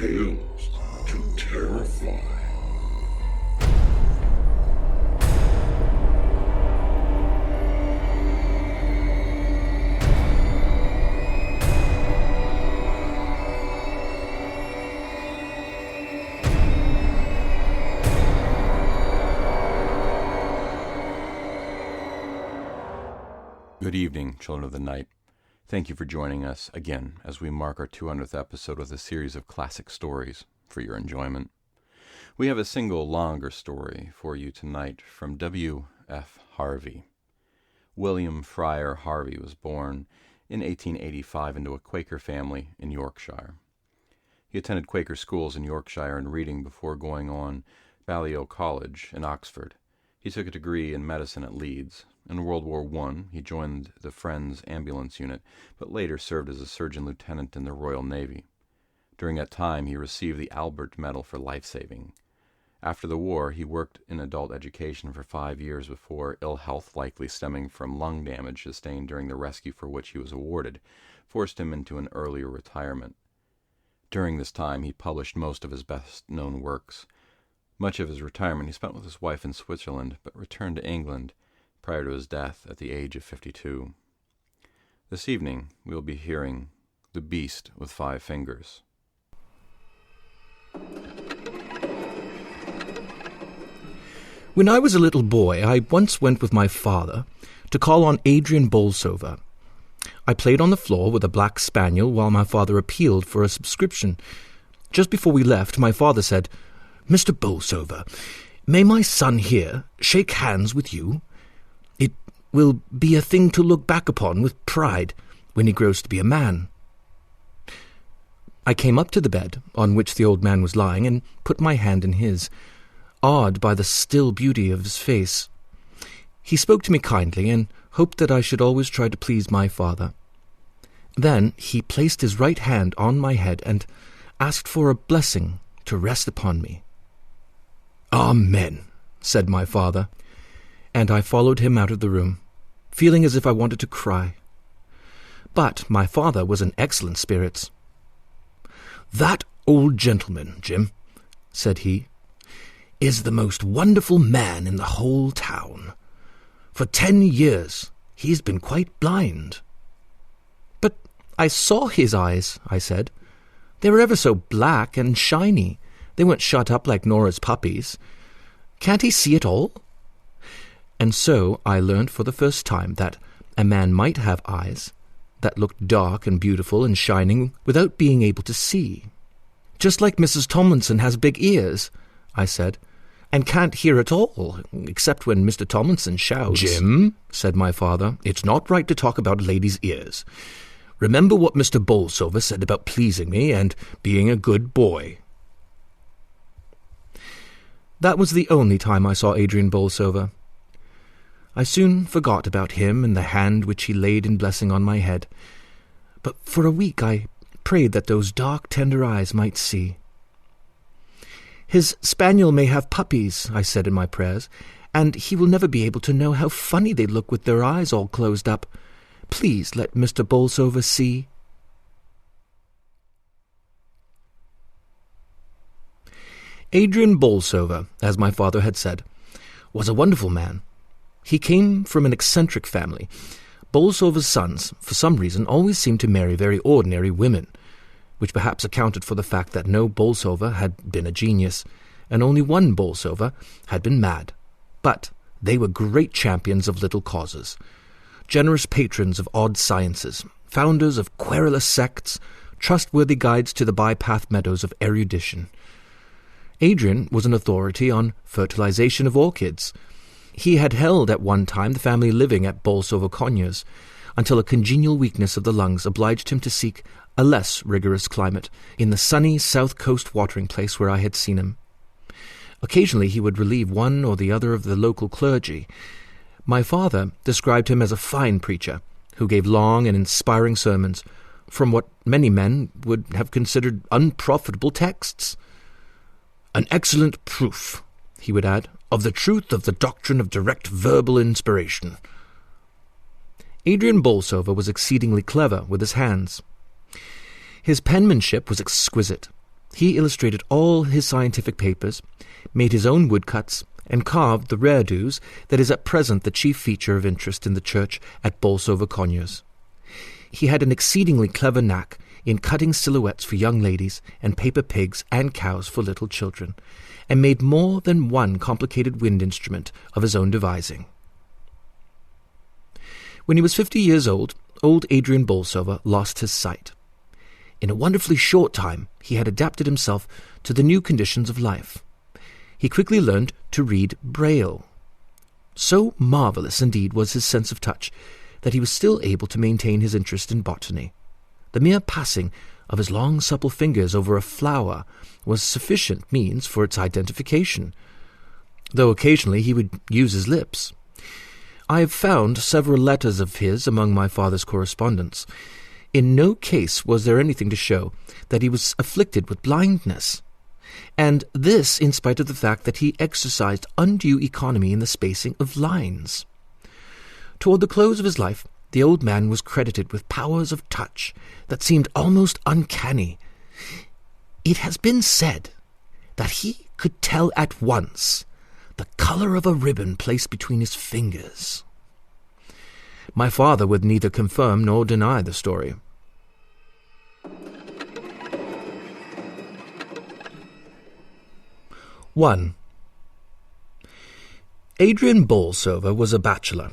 tales to terrify. Good evening, children of the night. Thank you for joining us again as we mark our 200th episode with a series of classic stories for your enjoyment. We have a single longer story for you tonight from W. F. Harvey. William Friar Harvey was born in 1885 into a Quaker family in Yorkshire. He attended Quaker schools in Yorkshire and Reading before going on Balliol College in Oxford. He took a degree in medicine at Leeds. In World War I, he joined the Friends Ambulance Unit, but later served as a surgeon lieutenant in the Royal Navy. During that time, he received the Albert Medal for life-saving. After the war, he worked in adult education for 5 years before ill health, likely stemming from lung damage sustained during the rescue for which he was awarded, forced him into an earlier retirement. During this time, he published most of his best-known works. Much of his retirement he spent with his wife in Switzerland, but returned to England prior to his death at the age of 52. This evening, we will be hearing The Beast with Five Fingers. When I was a little boy, I once went with my father to call on Adrian Bolsover. I played on the floor with a black spaniel while my father appealed for a subscription. Just before we left, my father said, "Mr. Bolsover, may my son here shake hands with you? It will be a thing to look back upon with pride when he grows to be a man." I came up to the bed on which the old man was lying and put my hand in his, awed by the still beauty of his face. He spoke to me kindly and hoped that I should always try to please my father. Then he placed his right hand on my head and asked for a blessing to rest upon me. "Amen," said my father, and I followed him out of the room, feeling as if I wanted to cry. But my father was in excellent spirits. "That old gentleman, Jim," said he, "is the most wonderful man in the whole town. For 10 years he's been quite blind." "But I saw his eyes," I said. "They were ever so black and shiny. They weren't shut up like Nora's puppies. Can't he see at all?" And so I learned for the first time that a man might have eyes that looked dark and beautiful and shining without being able to see. "Just like Mrs. Tomlinson has big ears," I said, "and can't hear at all, except when Mr. Tomlinson shouts." "Jim," said my father, "it's not right to talk about ladies' ears. Remember what Mr. Bolsover said about pleasing me and being a good boy." That was the only time I saw Adrian Bolsover. I soon forgot about him and the hand which he laid in blessing on my head, but for a week I prayed that those dark, tender eyes might see. "His spaniel may have puppies," I said in my prayers, "and he will never be able to know how funny they look with their eyes all closed up. Please let Mr. Bolsover see." Adrian Bolsover, as my father had said, was a wonderful man. He came from an eccentric family. Bolsover's sons, for some reason, always seemed to marry very ordinary women, which perhaps accounted for the fact that no Bolsover had been a genius, and only one Bolsover had been mad. But they were great champions of little causes, generous patrons of odd sciences, founders of querulous sects, trustworthy guides to the bypath meadows of erudition. Adrian was an authority on fertilization of orchids. He had held at one time the family living at Bolsover Conyers, until a congenial weakness of the lungs obliged him to seek a less rigorous climate in the sunny south coast watering place where I had seen him. Occasionally he would relieve one or the other of the local clergy. My father described him as a fine preacher, who gave long and inspiring sermons from what many men would have considered unprofitable texts. "An excellent proof," he would add, "of the truth of the doctrine of direct verbal inspiration." Adrian Bolsover was exceedingly clever with his hands. His penmanship was exquisite. He illustrated all his scientific papers, made his own woodcuts, and carved the reredos that is at present the chief feature of interest in the church at Bolsover-Conyers. He had an exceedingly clever knack in cutting silhouettes for young ladies and paper pigs and cows for little children, and made more than one complicated wind instrument of his own devising. When he was 50 years old Adrian Bolsover lost his sight. In a wonderfully short time he had adapted himself to the new conditions of life. He quickly learned to read Braille. So marvellous indeed was his sense of touch that he was still able to maintain his interest in botany. The mere passing of his long supple fingers over a flower was sufficient means for its identification, though occasionally he would use his lips. I have found several letters of his among my father's correspondence. In no case was there anything to show that he was afflicted with blindness, and this in spite of the fact that he exercised undue economy in the spacing of lines. Toward the close of his life, the old man was credited with powers of touch that seemed almost uncanny. It has been said that he could tell at once the colour of a ribbon placed between his fingers. My father would neither confirm nor deny the story. One. Adrian Bolsover was a bachelor.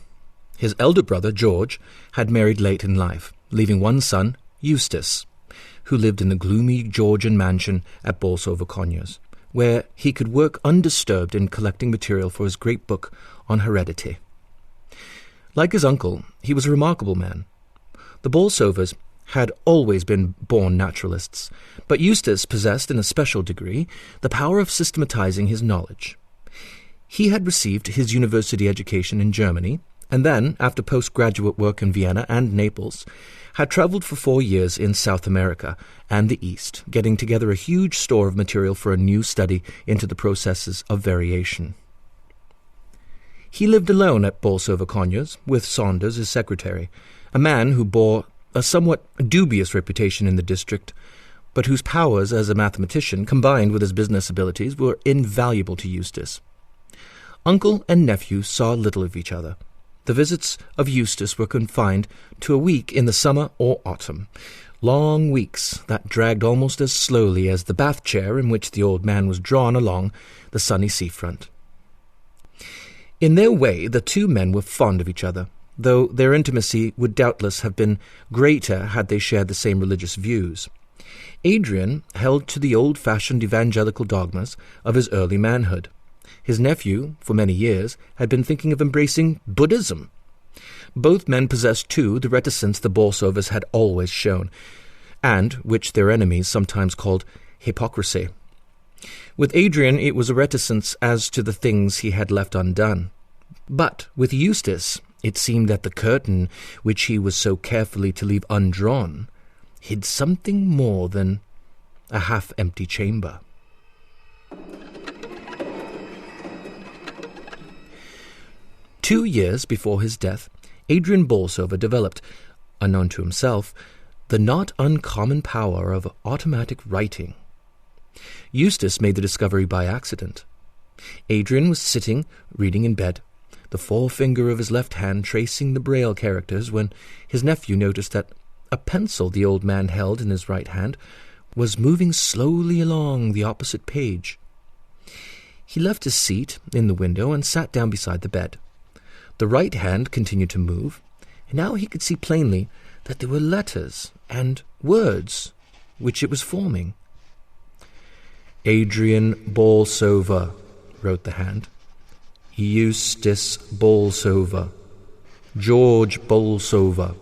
His elder brother, George, had married late in life, leaving one son, Eustace, who lived in the gloomy Georgian mansion at Bolsover-Conyers, where he could work undisturbed in collecting material for his great book on heredity. Like his uncle, he was a remarkable man. The Bolsovers had always been born naturalists, but Eustace possessed in a special degree the power of systematizing his knowledge. He had received his university education in Germany, and then, after postgraduate work in Vienna and Naples, had travelled for 4 years in South America and the East, getting together a huge store of material for a new study into the processes of variation. He lived alone at Bolsover-Conyers, with Saunders, his secretary, a man who bore a somewhat dubious reputation in the district, but whose powers as a mathematician, combined with his business abilities, were invaluable to Eustace. Uncle and nephew saw little of each other. The visits of Eustace were confined to a week in the summer or autumn, long weeks that dragged almost as slowly as the bath chair in which the old man was drawn along the sunny seafront. In their way, the two men were fond of each other, though their intimacy would doubtless have been greater had they shared the same religious views. Adrian held to the old-fashioned evangelical dogmas of his early manhood. His nephew, for many years, had been thinking of embracing Buddhism. Both men possessed, too, the reticence the Bolsovers had always shown, and which their enemies sometimes called hypocrisy. With Adrian it was a reticence as to the things he had left undone. But with Eustace it seemed that the curtain which he was so carefully to leave undrawn hid something more than a half-empty chamber. 2 years before his death, Adrian Bolsover developed, unknown to himself, the not uncommon power of automatic writing. Eustace made the discovery by accident. Adrian was sitting, reading in bed, the forefinger of his left hand tracing the Braille characters, when his nephew noticed that a pencil the old man held in his right hand was moving slowly along the opposite page. He left his seat in the window and sat down beside the bed. The right hand continued to move, and now he could see plainly that there were letters and words which it was forming. Adrian Bolsover, wrote the hand. Eustace Bolsover. George Bolsover.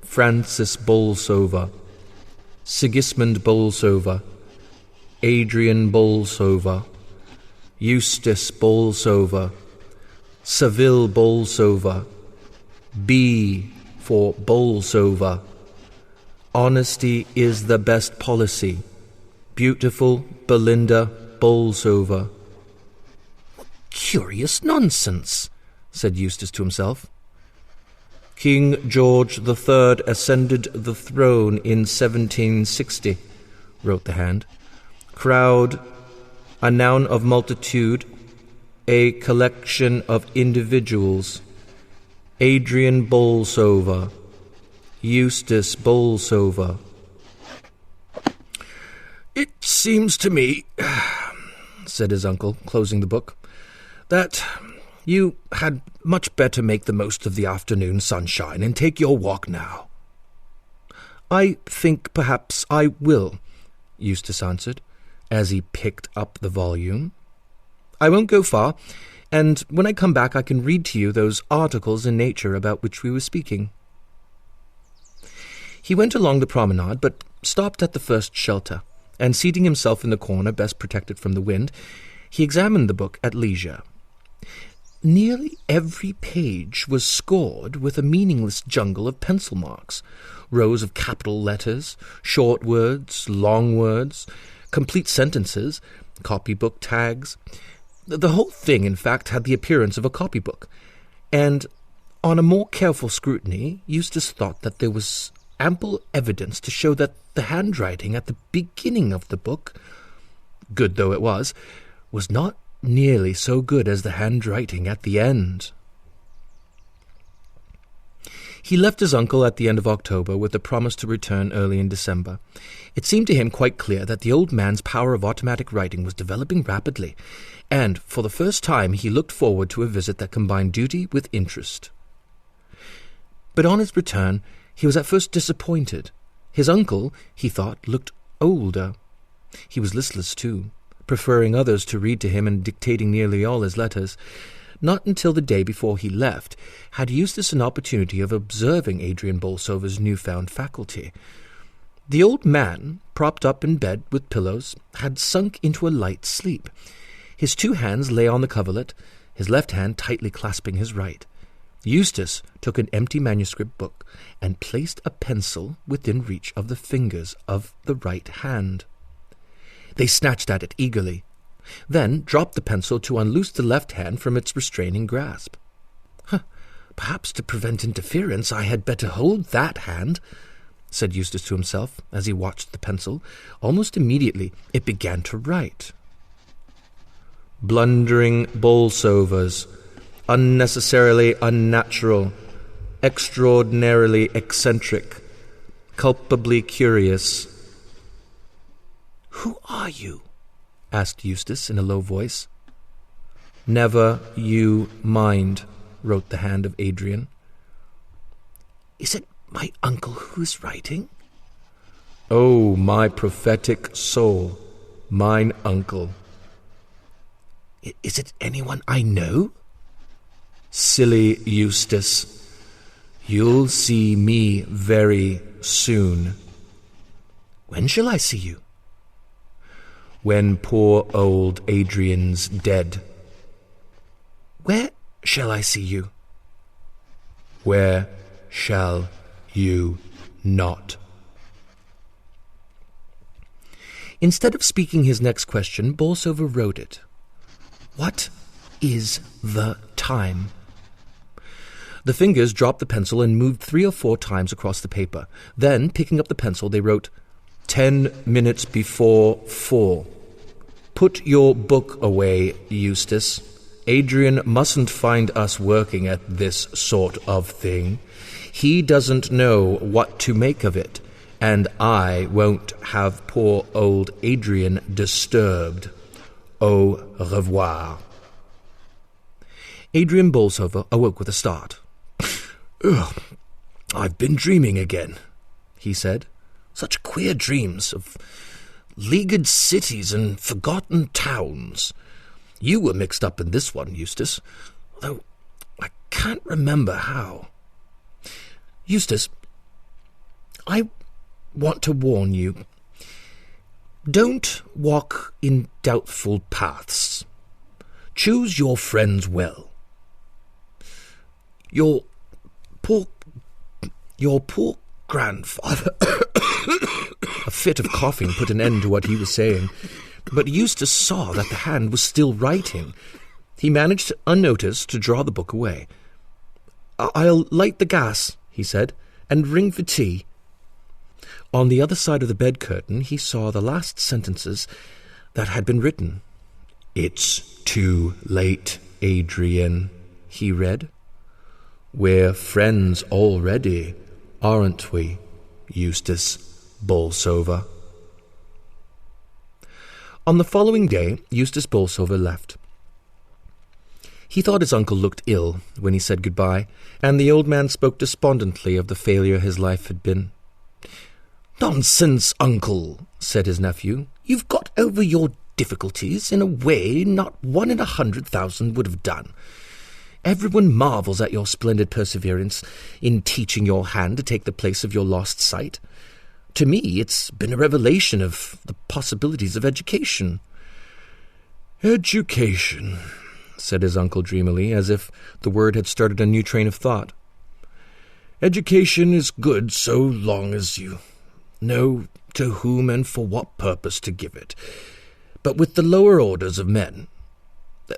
Francis Bolsover. Sigismund Bolsover. Adrian Bolsover. Eustace Bolsover. Seville Bolsover. B for Bolsover. Honesty is the best policy. Beautiful Belinda Bolsover. Curious nonsense, said Eustace to himself. King George III ascended the throne in 1760, wrote the hand. crowd, a noun of multitude, a collection of individuals. Adrian Bolsover, Eustace Bolsover. "It seems to me," said his uncle, closing the book, "that you had much better make the most of the afternoon sunshine and take your walk now." "I think perhaps I will," Eustace answered, as he picked up the volume. "I won't go far, and when I come back I can read to you those articles in Nature about which we were speaking." He went along the promenade, but stopped at the first shelter, and seating himself in the corner best protected from the wind, he examined the book at leisure. Nearly every page was scored with a meaningless jungle of pencil marks, rows of capital letters, short words, long words, complete sentences, copybook tags. The whole thing, in fact, had the appearance of a copybook, and on a more careful scrutiny, Eustace thought that there was ample evidence to show that the handwriting at the beginning of the book, good though it was not nearly so good as the handwriting at the end. He left his uncle at the end of October with a promise to return early in December. It seemed to him quite clear that the old man's power of automatic writing was developing rapidly, and for the first time he looked forward to a visit that combined duty with interest. But on his return, he was at first disappointed. His uncle, he thought, looked older. He was listless too, preferring others to read to him and dictating nearly all his letters. Not until the day before he left had Eustace an opportunity of observing Adrian Bolsover's newfound faculty. The old man, propped up in bed with pillows, had sunk into a light sleep. His two hands lay on the coverlet, his left hand tightly clasping his right. Eustace took an empty manuscript book and placed a pencil within reach of the fingers of the right hand. They snatched at it eagerly, then dropped the pencil to unloose the left hand from its restraining grasp. "Perhaps to prevent interference I had better hold that hand," said Eustace to himself as he watched the pencil. Almost immediately it began to write. "Blundering Bolsovers, unnecessarily unnatural, extraordinarily eccentric, culpably curious." "Who are you?" asked Eustace in a low voice. "Never you mind," wrote the hand of Adrian. "Is it my uncle who is writing?" "Oh, my prophetic soul, mine uncle." "Is it anyone I know?" "Silly Eustace, you'll see me very soon." "When shall I see you?" "When poor old Adrian's dead." "Where shall I see you?" "Where shall you not?" Instead of speaking his next question, Bolsover wrote it. "What is the time?" The fingers dropped the pencil and moved 3 or 4 times across the paper. Then, picking up the pencil, they wrote, 10 minutes before 4. "Put your book away, Eustace. Adrian mustn't find us working at this sort of thing. He doesn't know what to make of it, and I won't have poor old Adrian disturbed. Au revoir." Adrian Bolsover awoke with a start. "Ugh, I've been dreaming again," he said. "Such queer dreams of leaguered cities and forgotten towns. You were mixed up in this one, Eustace, though I can't remember how. Eustace, I want to warn you. Don't walk in doubtful paths. Choose your friends well. Your poor grandfather..." A fit of coughing put an end to what he was saying, but Eustace saw that the hand was still writing. He managed, unnoticed, to draw the book away. "I'll light the gas," he said, "and ring for tea." On the other side of the bed curtain he saw the last sentences that had been written. "It's too late, Adrian," he read. "We're friends already, aren't we, Eustace Bolsover?" On the following day, Eustace Bolsover left. He thought his uncle looked ill when he said goodbye, and the old man spoke despondently of the failure his life had been. "Nonsense, uncle," said his nephew. "You've got over your difficulties in a way not 1 in 100,000 would have done. Everyone marvels at your splendid perseverance in teaching your hand to take the place of your lost sight. To me, it's been a revelation of the possibilities of education." "Education," said his uncle dreamily, as if the word had started a new train of thought. "Education is good so long as you know to whom and for what purpose to give it. But with the lower orders of men,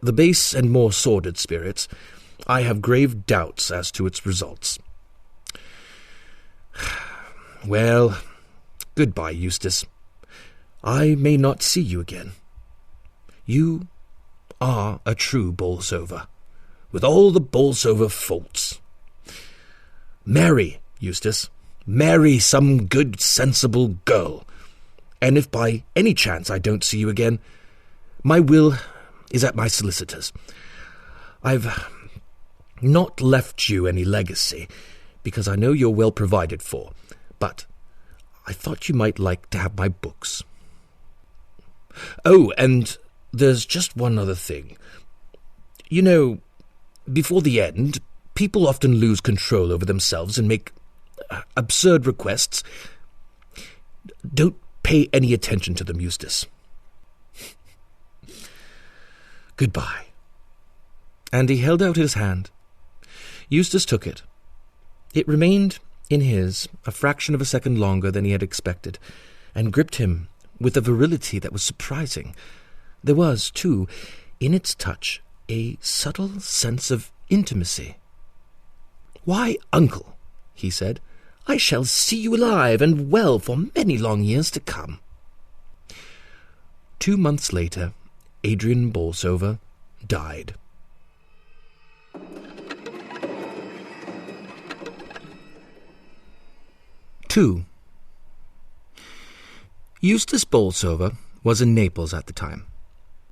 the base and more sordid spirits, I have grave doubts as to its results. Well, goodbye, Eustace. I may not see you again. You are a true Bolsover, with all the Bolsover faults. Marry, Eustace. Marry some good, sensible girl. And if by any chance I don't see you again, my will is at my solicitor's. I've not left you any legacy, because I know you're well provided for, but I thought you might like to have my books. Oh, and there's just one other thing. You know, before the end, people often lose control over themselves and make absurd requests. Don't pay any attention to them, Eustace. Goodbye." And he held out his hand. Eustace took it. It remained in his a fraction of a second longer than he had expected, and gripped him with a virility that was surprising. There was, too, in its touch, a subtle sense of intimacy. "Why, uncle," he said, "I shall see you alive and well for many long years to come." 2 months later, Adrian Bolsover died. Two. Eustace Bolsover was in Naples at the time.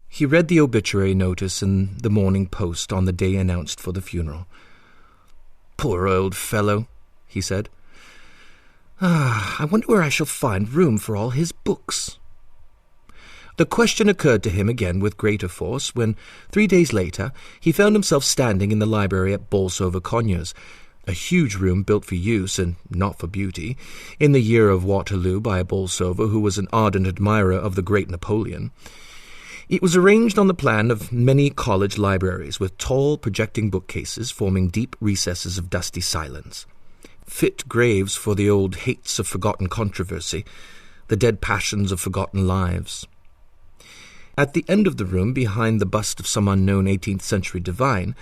He read the obituary notice in the Morning Post on the day announced for the funeral. "Poor old fellow," he said. "I wonder where I shall find room for all his books." The question occurred to him again with greater force when, 3 days later, he found himself standing in the library at Bolsover Conyers, a huge room built for use and not for beauty, in the year of Waterloo by a Bolsover who was an ardent admirer of the great Napoleon. It was arranged on the plan of many college libraries, with tall, projecting bookcases forming deep recesses of dusty silence, fit graves for the old hates of forgotten controversy, the dead passions of forgotten lives. At the end of the room, behind the bust of some unknown 18th-century divine,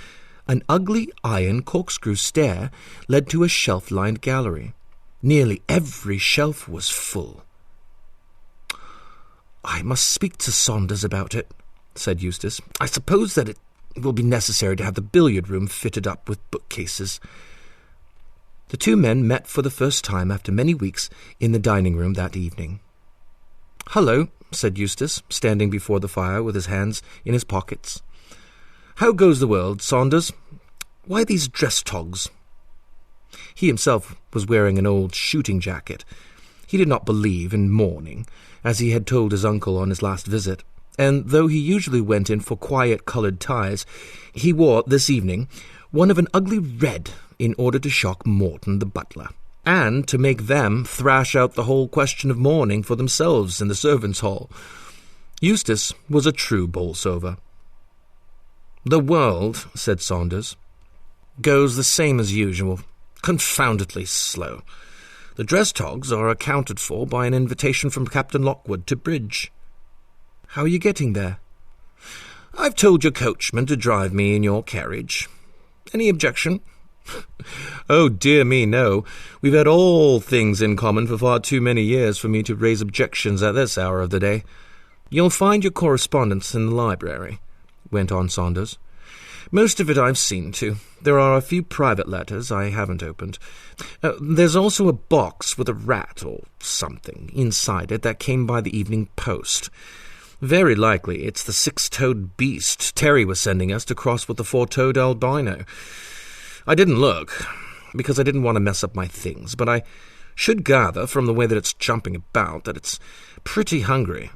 an ugly iron corkscrew stair led to a shelf-lined gallery. Nearly every shelf was full. "I must speak to Saunders about it," said Eustace. "I suppose that it will be necessary to have the billiard-room fitted up with bookcases." The two men met for the first time after many weeks in the dining-room that evening. "Hullo," said Eustace, standing before the fire with his hands in his pockets. "How goes the world, Saunders? Why these dress-togs?" He himself was wearing an old shooting jacket. He did not believe in mourning, as he had told his uncle on his last visit, and though he usually went in for quiet-coloured ties, he wore, this evening, one of an ugly red in order to shock Morton the butler, and to make them thrash out the whole question of mourning for themselves in the servants' hall. Eustace was a true Bolsover. "The world," said Saunders, "goes the same as usual, confoundedly slow. The dress-togs are accounted for by an invitation from Captain Lockwood to bridge." "How are you getting there?" "I've told your coachman to drive me in your carriage. Any objection?" "Oh, dear me, no. We've had all things in common for far too many years for me to raise objections at this hour of the day." "You'll find your correspondence in the library," went on Saunders. "Most of it I've seen to. There are a few private letters I haven't opened. There's also a box with a rat or something inside it that came by the evening post. Very likely it's the 6-toed beast Terry was sending us to cross with the 4-toed albino. I didn't look, because I didn't want to mess up my things, but I should gather from the way that it's jumping about that it's pretty hungry."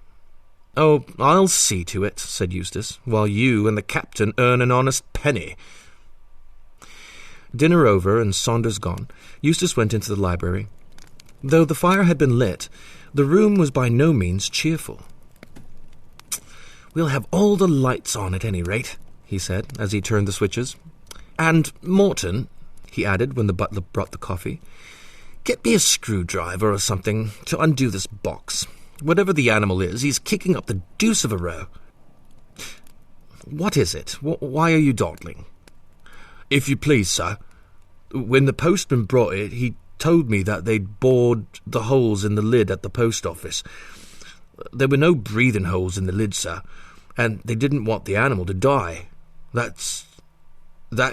"Oh, I'll see to it," said Eustace, "while you and the captain earn an honest penny." Dinner over and Saunders gone, Eustace went into the library. Though the fire had been lit, the room was by no means cheerful. "We'll have all the lights on at any rate," he said, as he turned the switches. "And, Morton," he added when the butler brought the coffee, "get me a screwdriver or something to undo this box. Whatever the animal is, he's kicking up the deuce of a row." "What is it? Why are you dawdling?" "If you please, sir, when the postman brought it, he told me that they'd bored the holes in the lid at the post office. There were no breathing holes in the lid, sir, and they didn't want the animal to die. That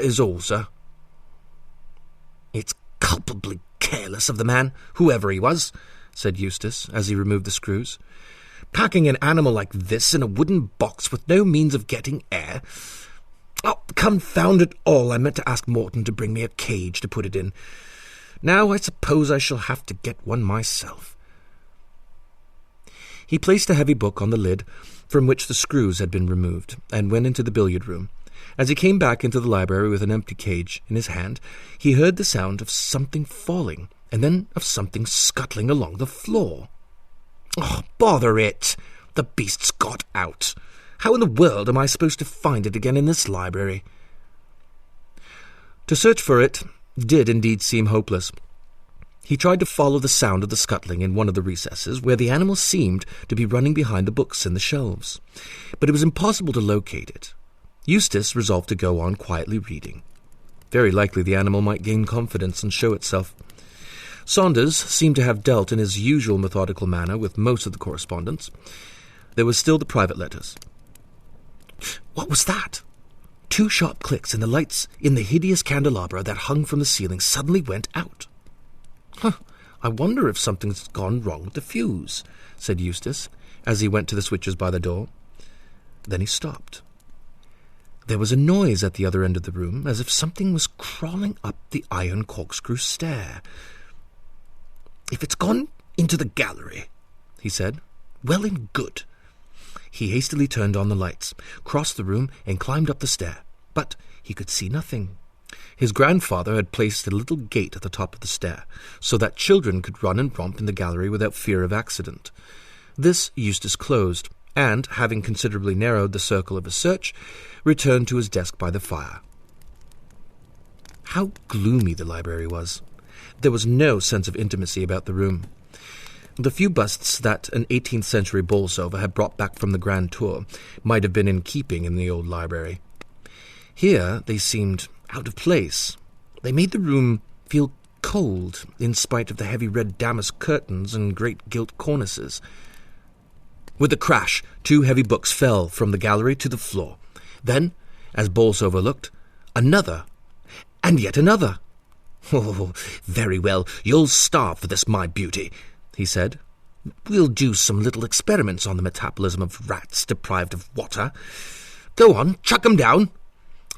is all, sir." "It's culpably careless of the man, whoever he was," said Eustace, as he removed the screws. "Packing an animal like this in a wooden box with no means of getting air. Oh, confound it all, I meant to ask Morton to bring me a cage to put it in. Now I suppose I shall have to get one myself." He placed a heavy book on the lid, from which the screws had been removed, and went into the billiard-room. As he came back into the library with an empty cage in his hand, he heard the sound of something falling, and then of something scuttling along the floor. "Oh, bother it! The beast's got out. How in the world am I supposed to find it again in this library?" To search for it did indeed seem hopeless. He tried to follow the sound of the scuttling in one of the recesses, where the animal seemed to be running behind the books in the shelves, but it was impossible to locate it. Eustace resolved to go on quietly reading. Very likely the animal might gain confidence and show itself. Saunders seemed to have dealt in his usual methodical manner with most of the correspondence. There was still the private letters. What was that? 2 sharp clicks, and the lights in the hideous candelabra that hung from the ceiling suddenly went out. "I wonder if something's gone wrong with the fuse," said Eustace, as he went to the switches by the door. Then he stopped. There was a noise at the other end of the room, as if something was crawling up the iron corkscrew stair. "If it's gone into the gallery," he said, "well and good." He hastily turned on the lights, crossed the room, and climbed up the stair, but he could see nothing. His grandfather had placed a little gate at the top of the stair, so that children could run and romp in the gallery without fear of accident. This Eustace closed, and, having considerably narrowed the circle of his search, returned to his desk by the fire. How gloomy the library was! There was no sense of intimacy about the room. The few busts that an 18th-century Bolsover had brought back from the Grand Tour might have been in keeping in the old library. Here they seemed out of place. They made the room feel cold, in spite of the heavy red damask curtains and great gilt cornices. With a crash, 2 heavy books fell from the gallery to the floor. Then, as Bolsover looked, another, and yet another. "Oh, very well, you'll starve for this, my beauty," he said. "We'll do some little experiments on the metabolism of rats deprived of water. Go on, chuck 'em down.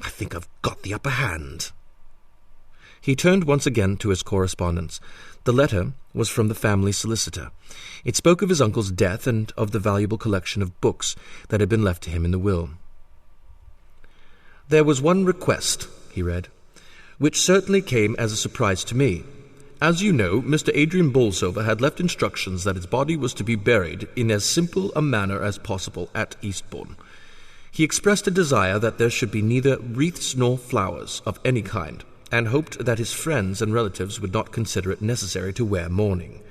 I think I've got the upper hand." He turned once again to his correspondence. The letter was from the family solicitor. It spoke of his uncle's death and of the valuable collection of books that had been left to him in the will. "There was one request," he read, "which certainly came as a surprise to me. As you know, Mr. Adrian Bolsover had left instructions that his body was to be buried in as simple a manner as possible at Eastbourne. He expressed a desire that there should be neither wreaths nor flowers of any kind, and hoped that his friends and relatives would not consider it necessary to wear mourning.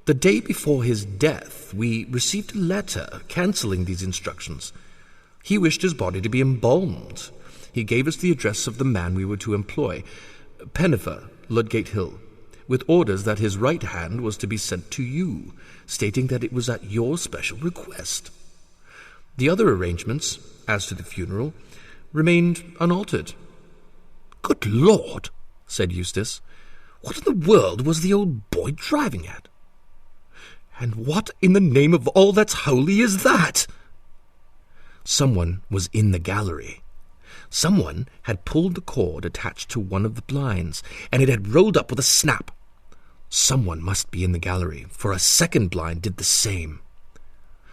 The day before his death, we received a letter cancelling these instructions. He wished his body to be embalmed. He gave us the address of the man we were to employ, Pennifer, Ludgate Hill, with orders that his right hand was to be sent to you, stating that it was at your special request. The other arrangements, as to the funeral, remained unaltered. "Good Lord," said Eustace, "what in the world was the old boy driving at? And what in the name of all that's holy is that?" Someone was in the gallery. Someone had pulled the cord attached to one of the blinds, and it had rolled up with a snap. Someone must be in the gallery, for a second blind did the same.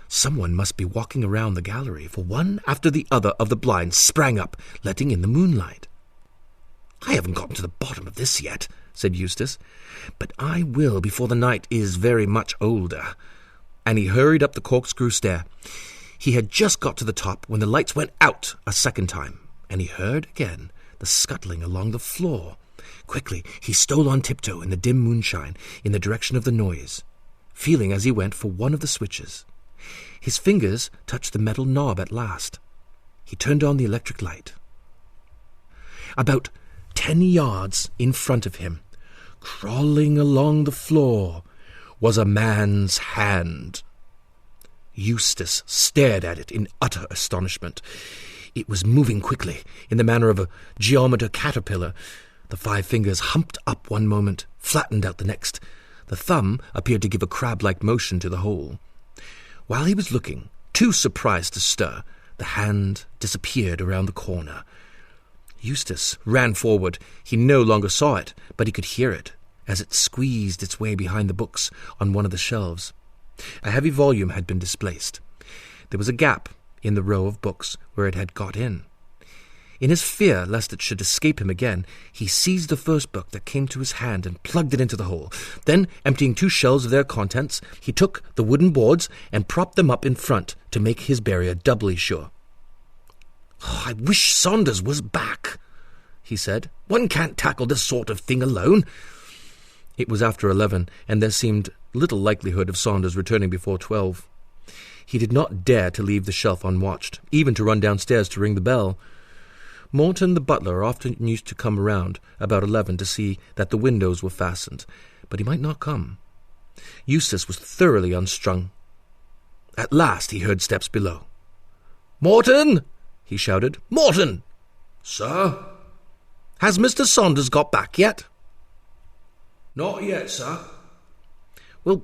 Someone must be walking around the gallery, for one after the other of the blinds sprang up, letting in the moonlight. "I haven't gotten to the bottom of this yet," said Eustace, "but I will before the night is very much older." And he hurried up the corkscrew stair. He had just got to the top when the lights went out a second time, and he heard again the scuttling along the floor. Quickly he stole on tiptoe in the dim moonshine in the direction of the noise, feeling as he went for one of the switches. His fingers touched the metal knob at last. He turned on the electric light. About 10 yards in front of him, crawling along the floor, was a man's hand. Eustace stared at it in utter astonishment. It was moving quickly, in the manner of a geometer caterpillar. The 5 fingers humped up one moment, flattened out the next. The thumb appeared to give a crab-like motion to the whole. While he was looking, too surprised to stir, the hand disappeared around the corner. Eustace ran forward. He no longer saw it, but he could hear it, as it squeezed its way behind the books on one of the shelves. A heavy volume had been displaced. There was a gap in the row of books where it had got in. In his fear lest it should escape him again, he seized the first book that came to his hand and plugged it into the hole. Then, emptying 2 shelves of their contents, he took the wooden boards and propped them up in front to make his burial doubly sure. "Oh, I wish Saunders was back," he said. "One can't tackle this sort of thing alone." It was after 11, and there seemed little likelihood of Saunders returning before 12. He did not dare to leave the shelf unwatched, even to run downstairs to ring the bell. Morton, the butler, often used to come around about 11 to see that the windows were fastened, but he might not come. Eustace was thoroughly unstrung. At last he heard steps below. "Morton!" he shouted. "Morton!" "Sir?" "Has Mr. Saunders got back yet?" "Not yet, sir." "Well,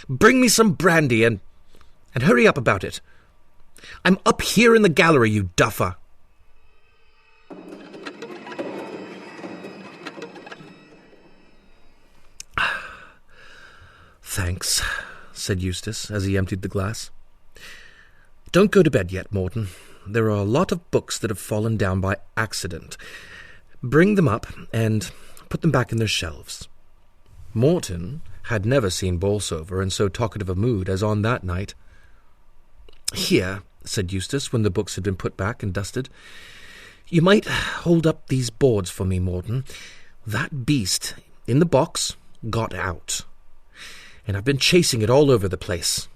bring me some brandy and hurry up about it. I'm up here in the gallery, you duffer." "Thanks," said Eustace as he emptied the glass. "Don't go to bed yet, Morton. There are a lot of books that have fallen down by accident. Bring them up and put them back in their shelves." Morton had never seen Bolsover in so talkative a mood as on that night. "Here," said Eustace, when the books had been put back and dusted. "You might hold up these boards for me, Morton. That beast in the box got out, and I've been chasing it all over the place."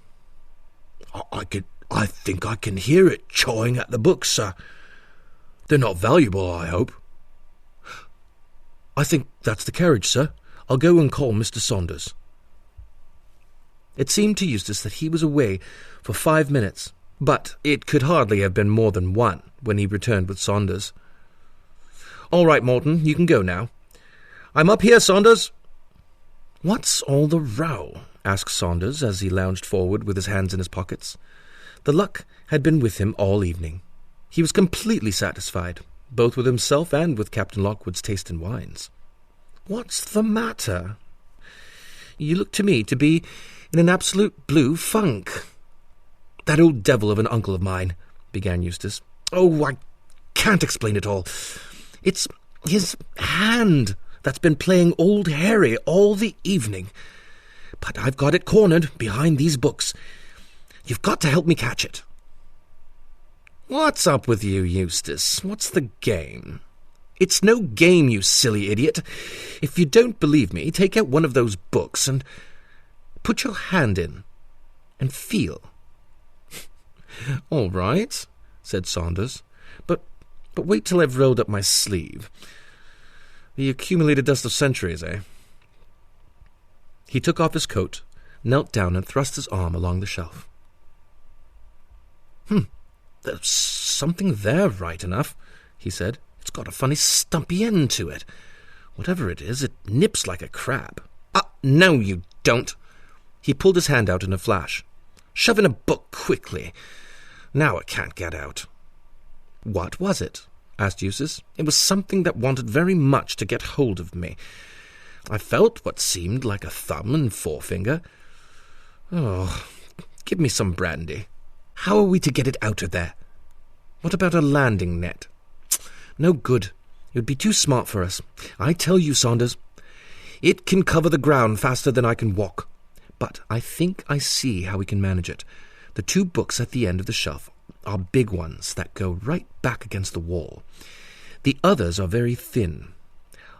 I think I can hear it chawing at the books, sir. They're not valuable, I hope." "I think that's the carriage, sir. I'll go and call Mr. Saunders." It seemed to Eustace that he was away for 5 minutes, but it could hardly have been more than 1 when he returned with Saunders. "All right, Morton, you can go now." "I'm up here, Saunders." "What's all the row?" asked Saunders as he lounged forward with his hands in his pockets. The luck had been with him all evening. He was completely satisfied, both with himself and with Captain Lockwood's taste in wines. "What's the matter? You look to me to be in an absolute blue funk." "That old devil of an uncle of mine," began Eustace. "Oh, I can't explain it all. It's his hand that's been playing Old Harry all the evening. But I've got it cornered behind these books. You've got to help me catch it." "What's up with you, Eustace? What's the game?" "It's no game, you silly idiot. If you don't believe me, take out one of those books and put your hand in and feel." "All right," said Saunders, but wait till I've rolled up my sleeve. The accumulated dust of centuries, eh?" He took off his coat, knelt down and thrust his arm along the shelf. There's something there, right enough, he said. It's got a funny stumpy end to it. Whatever it is, it nips like a crab. No, you don't. He pulled his hand out in a flash. Shove in a book quickly. Now it can't get out. What was it? Asked Eustace. It was something that wanted very much to get hold of me. I felt what seemed like a thumb and forefinger. Oh, give me some brandy. How are we to get it out of there? What about a landing net? No good. It would be too smart for us. I tell you, Saunders, it can cover the ground faster than I can walk. But I think I see how we can manage it. The 2 books at the end of the shelf are big ones that go right back against the wall. The others are very thin.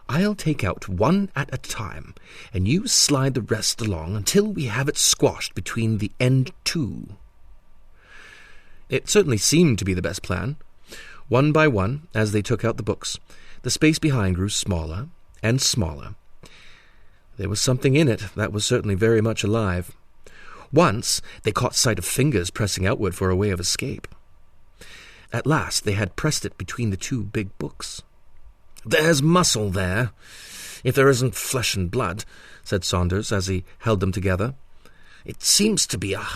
I'll take out one at a time, and you slide the rest along until we have it squashed between the end 2. It certainly seemed to be the best plan. One by one, as they took out the books, the space behind grew smaller and smaller. There was something in it that was certainly very much alive. Once they caught sight of fingers pressing outward for a way of escape. At last they had pressed it between the 2 big books. "There's muscle there, if there isn't flesh and blood," said Saunders as he held them together. "It seems to be a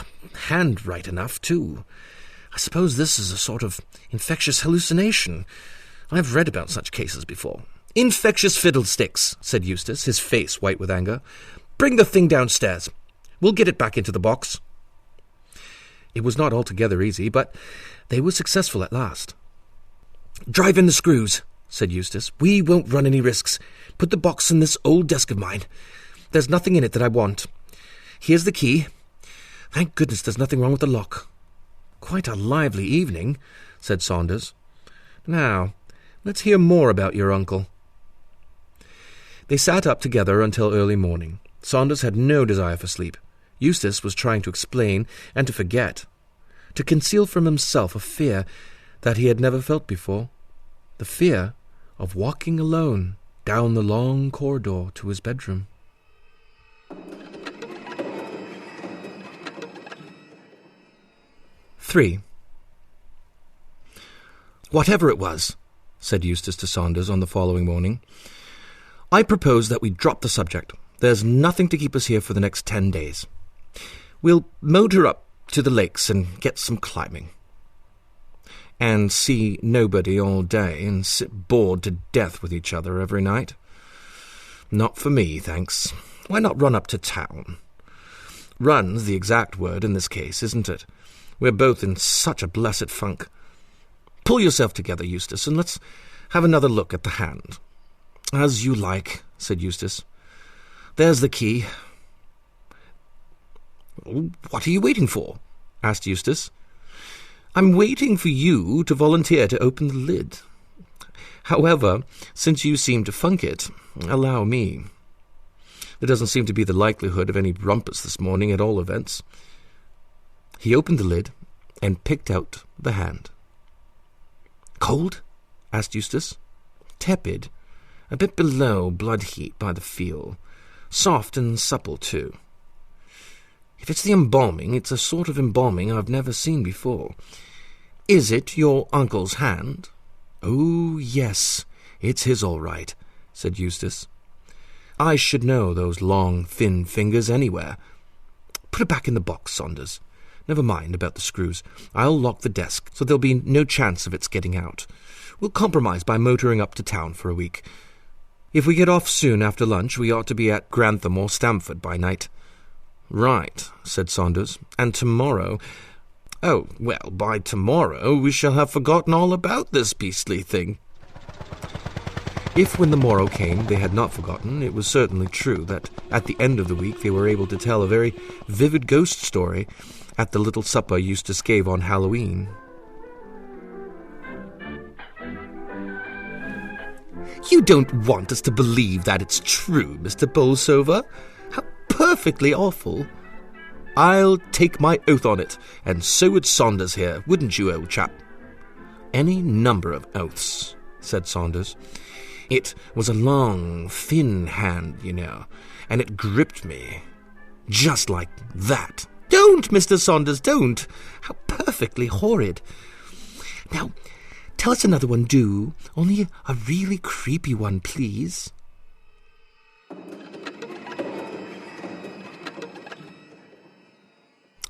hand right enough, too. I suppose this is a sort of infectious hallucination. I've read about such cases before." "Infectious fiddlesticks," said Eustace, his face white with anger. "Bring the thing downstairs. We'll get it back into the box." It was not altogether easy, but they were successful at last. "Drive in the screws," said Eustace. "We won't run any risks. Put the box in this old desk of mine. There's nothing in it that I want. Here's the key. Thank goodness there's nothing wrong with the lock." "Quite a lively evening," said Saunders. "Now, let's hear more about your uncle." They sat up together until early morning. Saunders had no desire for sleep. Eustace was trying to explain and to forget, to conceal from himself a fear that he had never felt before, the fear of walking alone down the long corridor to his bedroom. "3. Whatever it was," said Eustace to Saunders on the following morning, "I propose that we drop the subject. There's nothing to keep us here for the next 10 days. We'll motor up to the lakes and get some climbing. And see nobody all day and sit bored to death with each other every night. Not for me, thanks. Why not run up to town? Run's the exact word in this case, isn't it? We're both in such a blessed funk. Pull yourself together, Eustace, and let's have another look at the hand." "As you like," said Eustace. "There's the key." "What are you waiting for?" asked Eustace. "I'm waiting for you to volunteer to open the lid. However, since you seem to funk it, allow me. There doesn't seem to be the likelihood of any rumpus this morning, at all events." He opened the lid and picked out the hand. "Cold?" asked Eustace. "Tepid, a bit below blood heat by the feel. Soft and supple, too. If it's the embalming, it's a sort of embalming I've never seen before. Is it your uncle's hand?" "Oh, yes, it's his all right," said Eustace. "I should know those long, thin fingers anywhere. Put it back in the box, Saunders. Never mind about the screws. I'll lock the desk, so there'll be no chance of its getting out. We'll compromise by motoring up to town for a week. If we get off soon after lunch, we ought to be at Grantham or Stamford by night." "Right," said Saunders. "And tomorrow—" "Oh, well, by tomorrow we shall have forgotten all about this beastly thing." If when the morrow came they had not forgotten, it was certainly true that at the end of the week they were able to tell a very vivid ghost story at the little supper Eustace gave on Halloween. "You don't want us to believe that it's true, Mr. Bolsover? How perfectly awful." "I'll take my oath on it, and so would Saunders here, wouldn't you, old chap?" "Any number of oaths," said Saunders. "It was a long, thin hand, you know, and it gripped me. Just like that." "Don't, Mr. Saunders, don't! How perfectly horrid. Now, tell us another one, do. Only a really creepy one, please.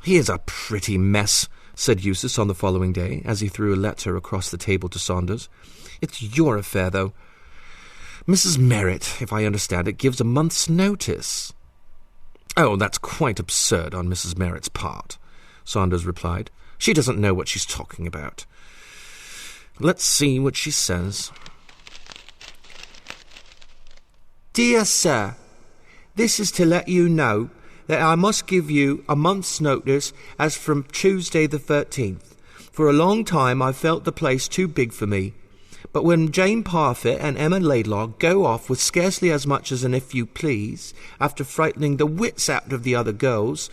Here's a pretty mess, said Eustace on the following day, as he threw a letter across the table to Saunders. It's your affair, though. Mrs. Merritt, if I understand it, gives a month's notice. Oh, that's quite absurd on Mrs. Merritt's part, Saunders replied. She doesn't know what she's talking about. Let's see what she says. Dear Sir, this is to let you know that I must give you a month's notice as from Tuesday the 13th. For a long time I felt the place too big for me. But when Jane Parfitt and Emma Laidlaw go off with scarcely as much as an if you please, after frightening the wits out of the other girls,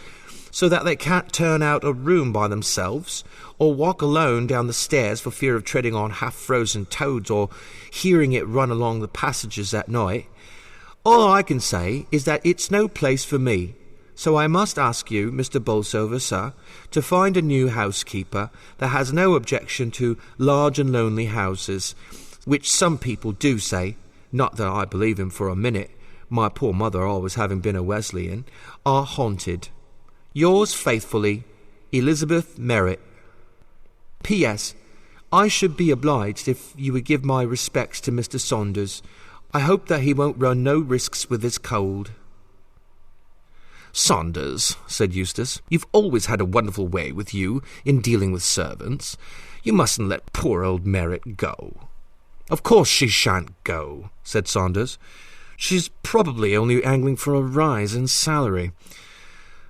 so that they can't turn out a room by themselves, or walk alone down the stairs for fear of treading on half-frozen toads or hearing it run along the passages at night, all I can say is that it's no place for me. So I must ask you, Mr. Bolsover, sir, to find a new housekeeper that has no objection to large and lonely houses, which some people do say, not that I believe him for a minute, my poor mother always having been a Wesleyan, are haunted. Yours faithfully, Elizabeth Merritt. P.S. I should be obliged if you would give my respects to Mr. Saunders. I hope that he won't run no risks with his cold. Saunders, said Eustace, you've always had a wonderful way with you in dealing with servants. You mustn't let poor old Merritt go. Of course she shan't go, said Saunders. She's probably only angling for a rise in salary.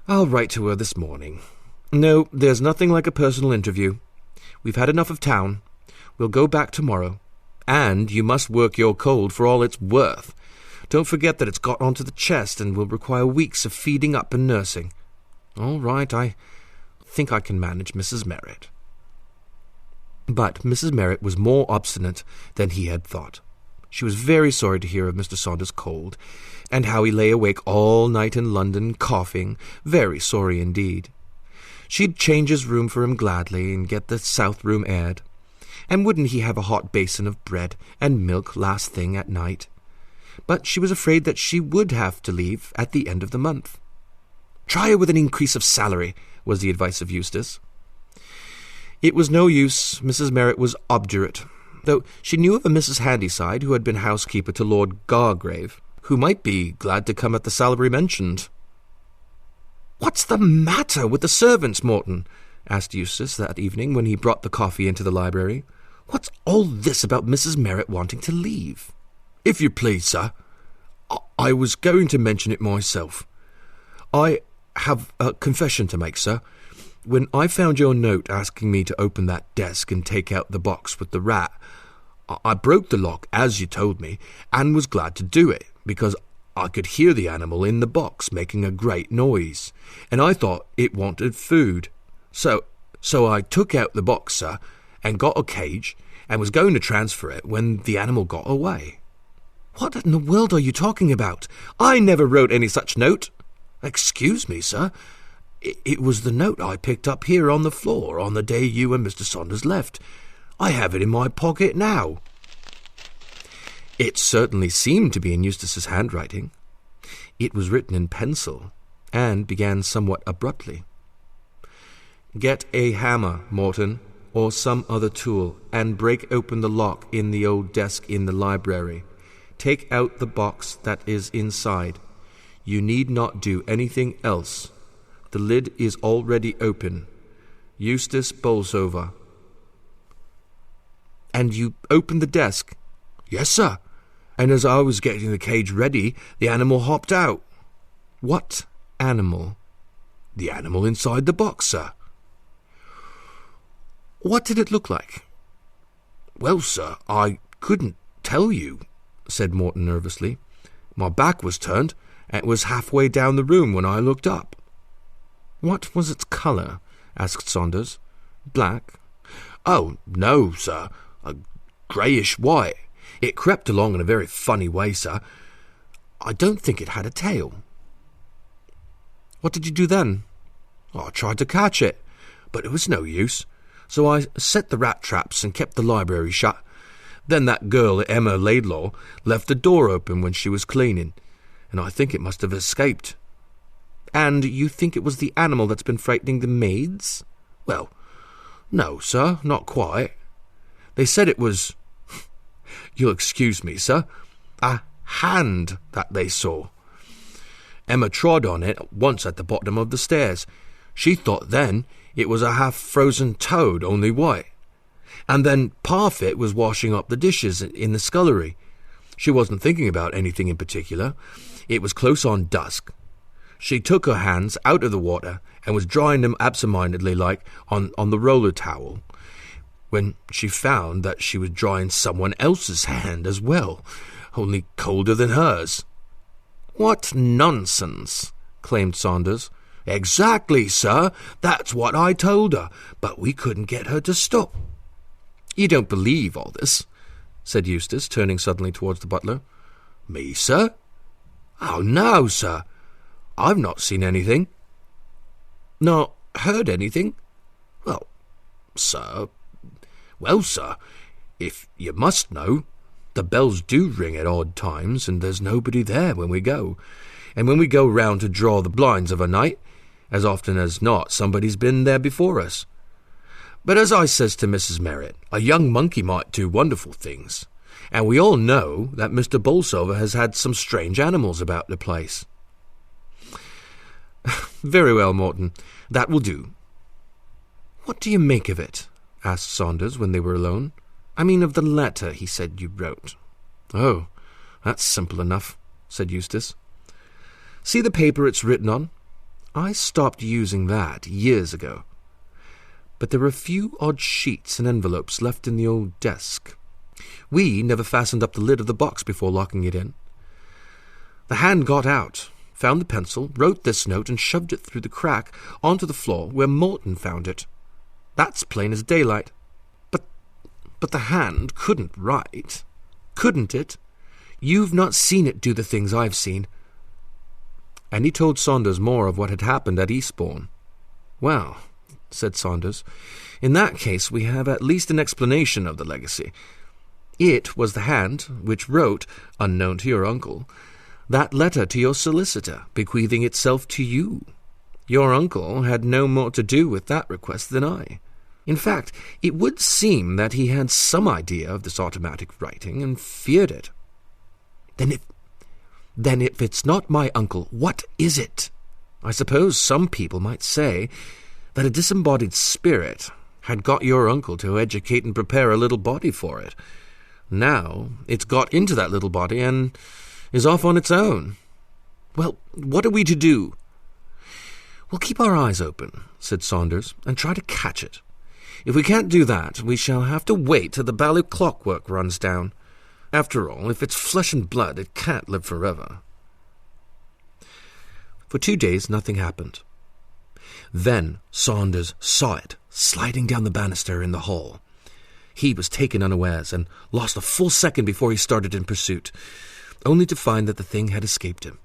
I'll write to her this morning. No, there's nothing like a personal interview. We've had enough of town. We'll go back tomorrow. And you must work your cold for all it's worth. Don't forget that it's got onto the chest and will require weeks of feeding up and nursing. All right, I think I can manage Mrs. Merritt. But Mrs. Merritt was more obstinate than he had thought. She was very sorry to hear of Mr. Saunders' cold, and how he lay awake all night in London, coughing, very sorry indeed. She'd change his room for him gladly, and get the south room aired. And wouldn't he have a hot basin of bread and milk last thing at night? But she was afraid that she would have to leave at the end of the month. Try her with an increase of salary, was the advice of Eustace. It was no use. Mrs. Merritt was obdurate, though she knew of a Mrs. Handyside who had been housekeeper to Lord Gargrave, who might be glad to come at the salary mentioned. "What's the matter with the servants, Morton?" asked Eustace that evening when he brought the coffee into the library. "What's all this about Mrs. Merritt wanting to leave?" "If you please, sir, I was going to mention it myself. I have a confession to make, sir. When I found your note asking me to open that desk and take out the box with the rat, I broke the lock, as you told me, and was glad to do it, because I could hear the animal in the box making a great noise, and I thought it wanted food. So I took out the box, sir, and got a cage, and was going to transfer it when the animal got away." "What in the world are you talking about? I never wrote any such note." "Excuse me, sir. It was the note I picked up here on the floor on the day you and Mr. Saunders left. I have it in my pocket now." It certainly seemed to be in Eustace's handwriting. It was written in pencil, and began somewhat abruptly. "Get a hammer, Morton, or some other tool, and break open the lock in the old desk in the library. Take out the box that is inside. You need not do anything else. The lid is already open. Eustace Bolsover." "And you opened the desk?" "Yes, sir. And as I was getting the cage ready, the animal hopped out." "What animal?" "The animal inside the box, sir." "What did it look like?" "Well, sir, I couldn't tell you," said Morton nervously. "My back was turned, and it was halfway down the room when I looked up." "What was its colour?" asked Saunders. "Black?" "Oh, no, sir, a greyish-white. It crept along in a very funny way, sir. I don't think it had a tail." "What did you do then?" "I tried to catch it, but it was no use. So I set the rat traps and kept the library shut. Then that girl, Emma Laidlaw, left the door open when she was cleaning, and I think it must have escaped. And you think it was the animal that's been frightening the maids? Well, no, sir, not quite. They said it was, you'll excuse me, sir, a hand that they saw. Emma trod on it once at the bottom of the stairs. She thought then it was a half-frozen toad, only white. And then Parfit was washing up the dishes in the scullery. She wasn't thinking about anything in particular. It was close on dusk. She took her hands out of the water and was drying them absent-mindedly like on the roller towel, when she found that she was drying someone else's hand as well, only colder than hers. "What nonsense!" claimed Saunders. "Exactly, sir. That's what I told her, but we couldn't get her to stop." "You don't believe all this?" said Eustace, turning suddenly towards the butler. "Me, sir? Oh, no, sir. I've not seen anything." "Not heard anything?" Well, sir, if you must know, the bells do ring at odd times, and there's nobody there when we go. And when we go round to draw the blinds of a night, as often as not somebody's been there before us. But as I says to Mrs. Merritt, a young monkey might do wonderful things, and we all know that Mr. Bolsover has had some strange animals about the place." "Very well, Morton. That will do." "What do you make of it?" asked Saunders when they were alone. "I mean of the letter he said you wrote." "Oh, that's simple enough," said Eustace. "See the paper it's written on? I stopped using that years ago. But there were a few odd sheets and envelopes left in the old desk. We never fastened up the lid of the box before locking it in. The hand got out, found the pencil, wrote this note, and shoved it through the crack onto the floor where Morton found it. That's plain as daylight. But the hand couldn't write, couldn't it? You've not seen it do the things I've seen." And he told Saunders more of what had happened at Eastbourne. "Well," said Saunders, "in that case we have at least an explanation of the legacy. It was the hand which wrote, unknown to your uncle, that letter to your solicitor, bequeathing itself to you. Your uncle had no more to do with that request than I. In fact, it would seem that he had some idea of this automatic writing and feared it." Then if it's not my uncle, what is it? I suppose some people might say that a disembodied spirit had got your uncle to educate and prepare a little body for it. Now it's got into that little body and is off on its own. Well, what are we to do?" "We'll keep our eyes open," said Saunders, "and try to catch it. If we can't do that, we shall have to wait till the Ballyw clockwork runs down. After all, if it's flesh and blood, it can't live forever." For 2 days nothing happened. Then Saunders saw it sliding down the banister in the hall. He was taken unawares and lost a full second before he started in pursuit, only to find that the thing had escaped him.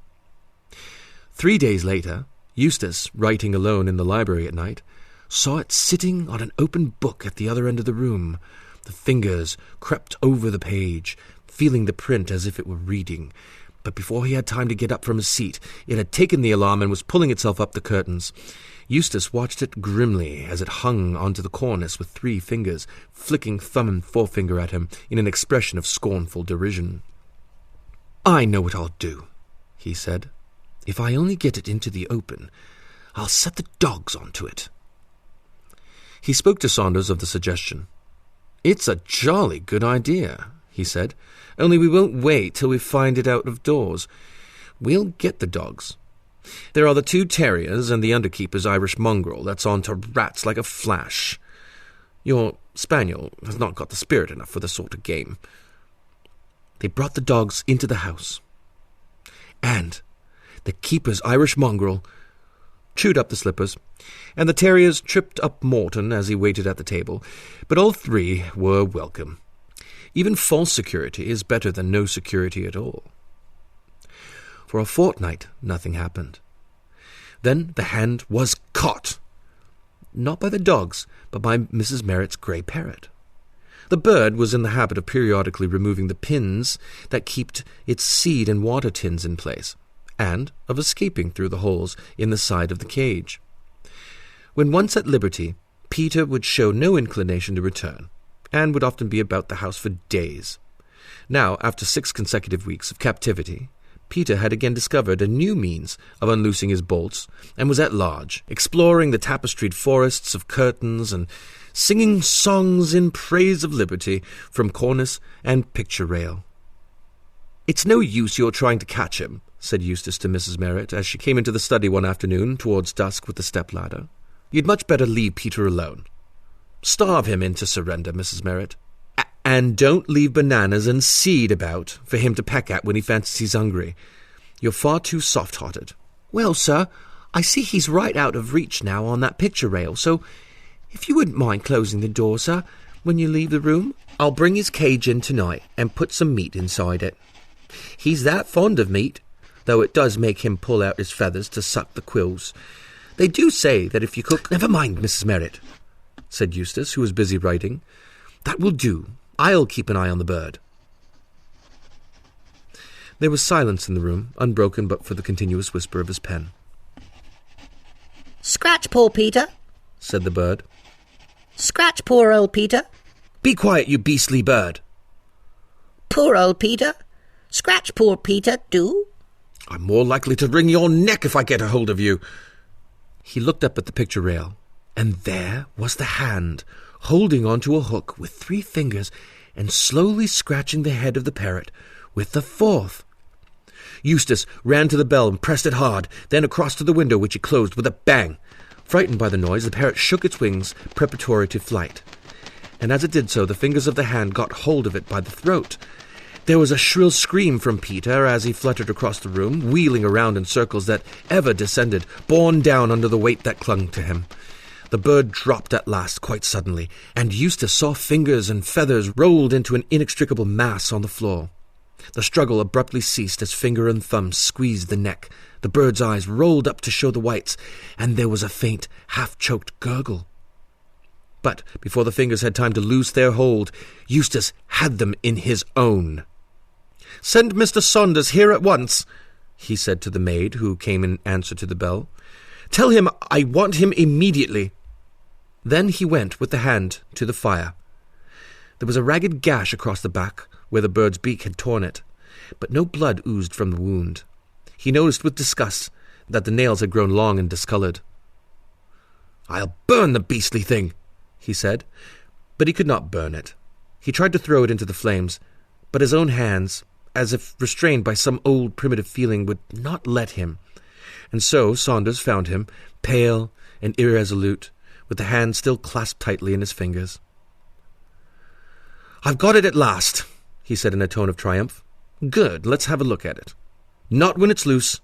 3 days later, Eustace, writing alone in the library at night, saw it sitting on an open book at the other end of the room. The fingers crept over the page, feeling the print as if it were reading. But before he had time to get up from his seat, it had taken the alarm and was pulling itself up the curtains. Eustace watched it grimly as it hung onto the cornice with 3 fingers, flicking thumb and forefinger at him in an expression of scornful derision. "I know what I'll do," he said. "If I only get it into the open, I'll set the dogs onto it." He spoke to Saunders of the suggestion. "It's a jolly good idea," he said, "only we won't wait till we find it out of doors. We'll get the dogs. There are the 2 terriers and the underkeeper's Irish mongrel that's on to rats like a flash. Your spaniel has not got the spirit enough for the sort of game." They brought the dogs into the house, and the keeper's Irish mongrel chewed up the slippers, and the terriers tripped up Morton as he waited at the table, but all 3 were welcome. Even false security is better than no security at all. For a fortnight nothing happened. Then the hand was caught. not by the dogs, but by Mrs. Merritt's grey parrot. The bird was in the habit of periodically removing the pins that kept its seed and water tins in place, and of escaping through the holes in the side of the cage. When once at liberty, Peter would show no inclination to return, and would often be about the house for days. Now, after 6 consecutive weeks of captivity, Peter had again discovered a new means of unloosing his bolts, and was at large, exploring the tapestried forests of curtains and singing songs in praise of liberty from cornice and picture rail. "It's no use your trying to catch him," said Eustace to Mrs. Merritt as she came into the study one afternoon towards dusk with the step-ladder. "You'd much better leave Peter alone. Starve him into surrender, Mrs. Merritt. And don't leave bananas and seed about for him to peck at when he fancies he's hungry. You're far too soft-hearted." "Well, sir, I see he's right out of reach now on that picture rail, so if you wouldn't mind closing the door, sir, when you leave the room, I'll bring his cage in tonight and put some meat inside it. He's that fond of meat, though it does make him pull out his feathers to suck the quills. They do say that if you cook—" "Never mind, Mrs. Merritt," said Eustace, who was busy writing. "That will do. I'll keep an eye on the bird." There was silence in the room, unbroken but for the continuous whisper of his pen. "Scratch poor Peter," said the bird. "Scratch poor old Peter." "Be quiet, you beastly bird." "Poor old Peter. Scratch poor Peter, do." "I'm more likely to wring your neck if I get a hold of you." He looked up at the picture rail, and there was the hand, holding onto a hook with 3 fingers and slowly scratching the head of the parrot with the 4th. Eustace ran to the bell and pressed it hard, then across to the window, which he closed with a bang. Frightened by the noise, the parrot shook its wings preparatory to flight, and as it did so, the fingers of the hand got hold of it by the throat. There was a shrill scream from Peter as he fluttered across the room, wheeling around in circles that ever descended, borne down under the weight that clung to him. The bird dropped at last quite suddenly, and Eustace saw fingers and feathers rolled into an inextricable mass on the floor. The struggle abruptly ceased as finger and thumb squeezed the neck. The bird's eyes rolled up to show the whites, and there was a faint, half-choked gurgle. But before the fingers had time to loose their hold, Eustace had them in his own. "Send Mr. Saunders here at once," he said to the maid who came in answer to the bell. "Tell him I want him immediately." Then he went with the hand to the fire. There was a ragged gash across the back where the bird's beak had torn it, but no blood oozed from the wound. He noticed with disgust that the nails had grown long and discoloured. "I'll burn the beastly thing," he said, but he could not burn it. He tried to throw it into the flames, but his own hands, as if restrained by some old primitive feeling, would not let him. And so Saunders found him, pale and irresolute, with the hand still clasped tightly in his fingers. "I've got it at last," he said in a tone of triumph. "Good, let's have a look at it. Not when it's loose.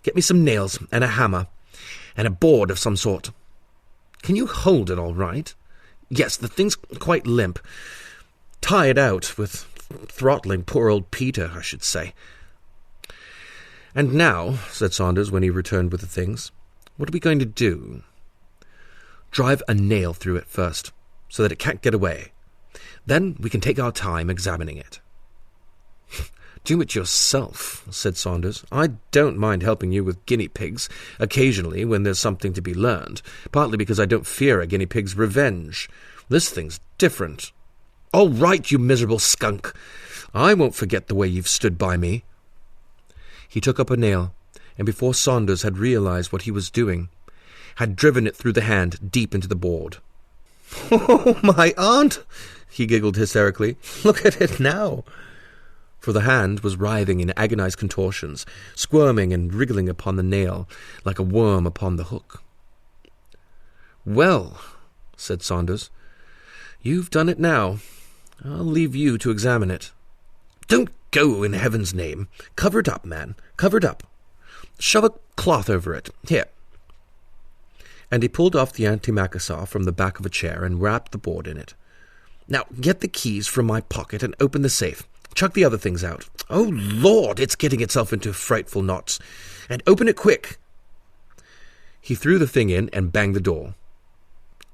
Get me some nails and a hammer and a board of some sort. Can you hold it all right? Yes, the thing's quite limp. Tie it out with throttling poor old Peter, I should say." "And now," said Saunders when he returned with the things, "what are we going to do?" "Drive a nail through it first, so that it can't get away. Then we can take our time examining it." "Do it yourself," said Saunders. "I don't mind helping you with guinea pigs occasionally when there's something to be learned, partly because I don't fear a guinea pig's revenge. This thing's different." "All right, you miserable skunk. I won't forget the way you've stood by me." He took up a nail, and before Saunders had realized what he was doing, had driven it through the hand deep into the board. "Oh, my aunt!" he giggled hysterically. "Look at it now." For the hand was writhing in agonized contortions, squirming and wriggling upon the nail like a worm upon the hook. "Well," said Saunders, "you've done it now. I'll leave you to examine it." "Don't go, in heaven's name. Cover it up, man. Cover it up. Shove a cloth over it. Here." And he pulled off the antimacassar from the back of a chair and wrapped the board in it. "Now get the keys from my pocket and open the safe. Chuck the other things out. Oh, Lord, it's getting itself into frightful knots. And open it quick." He threw the thing in and banged the door.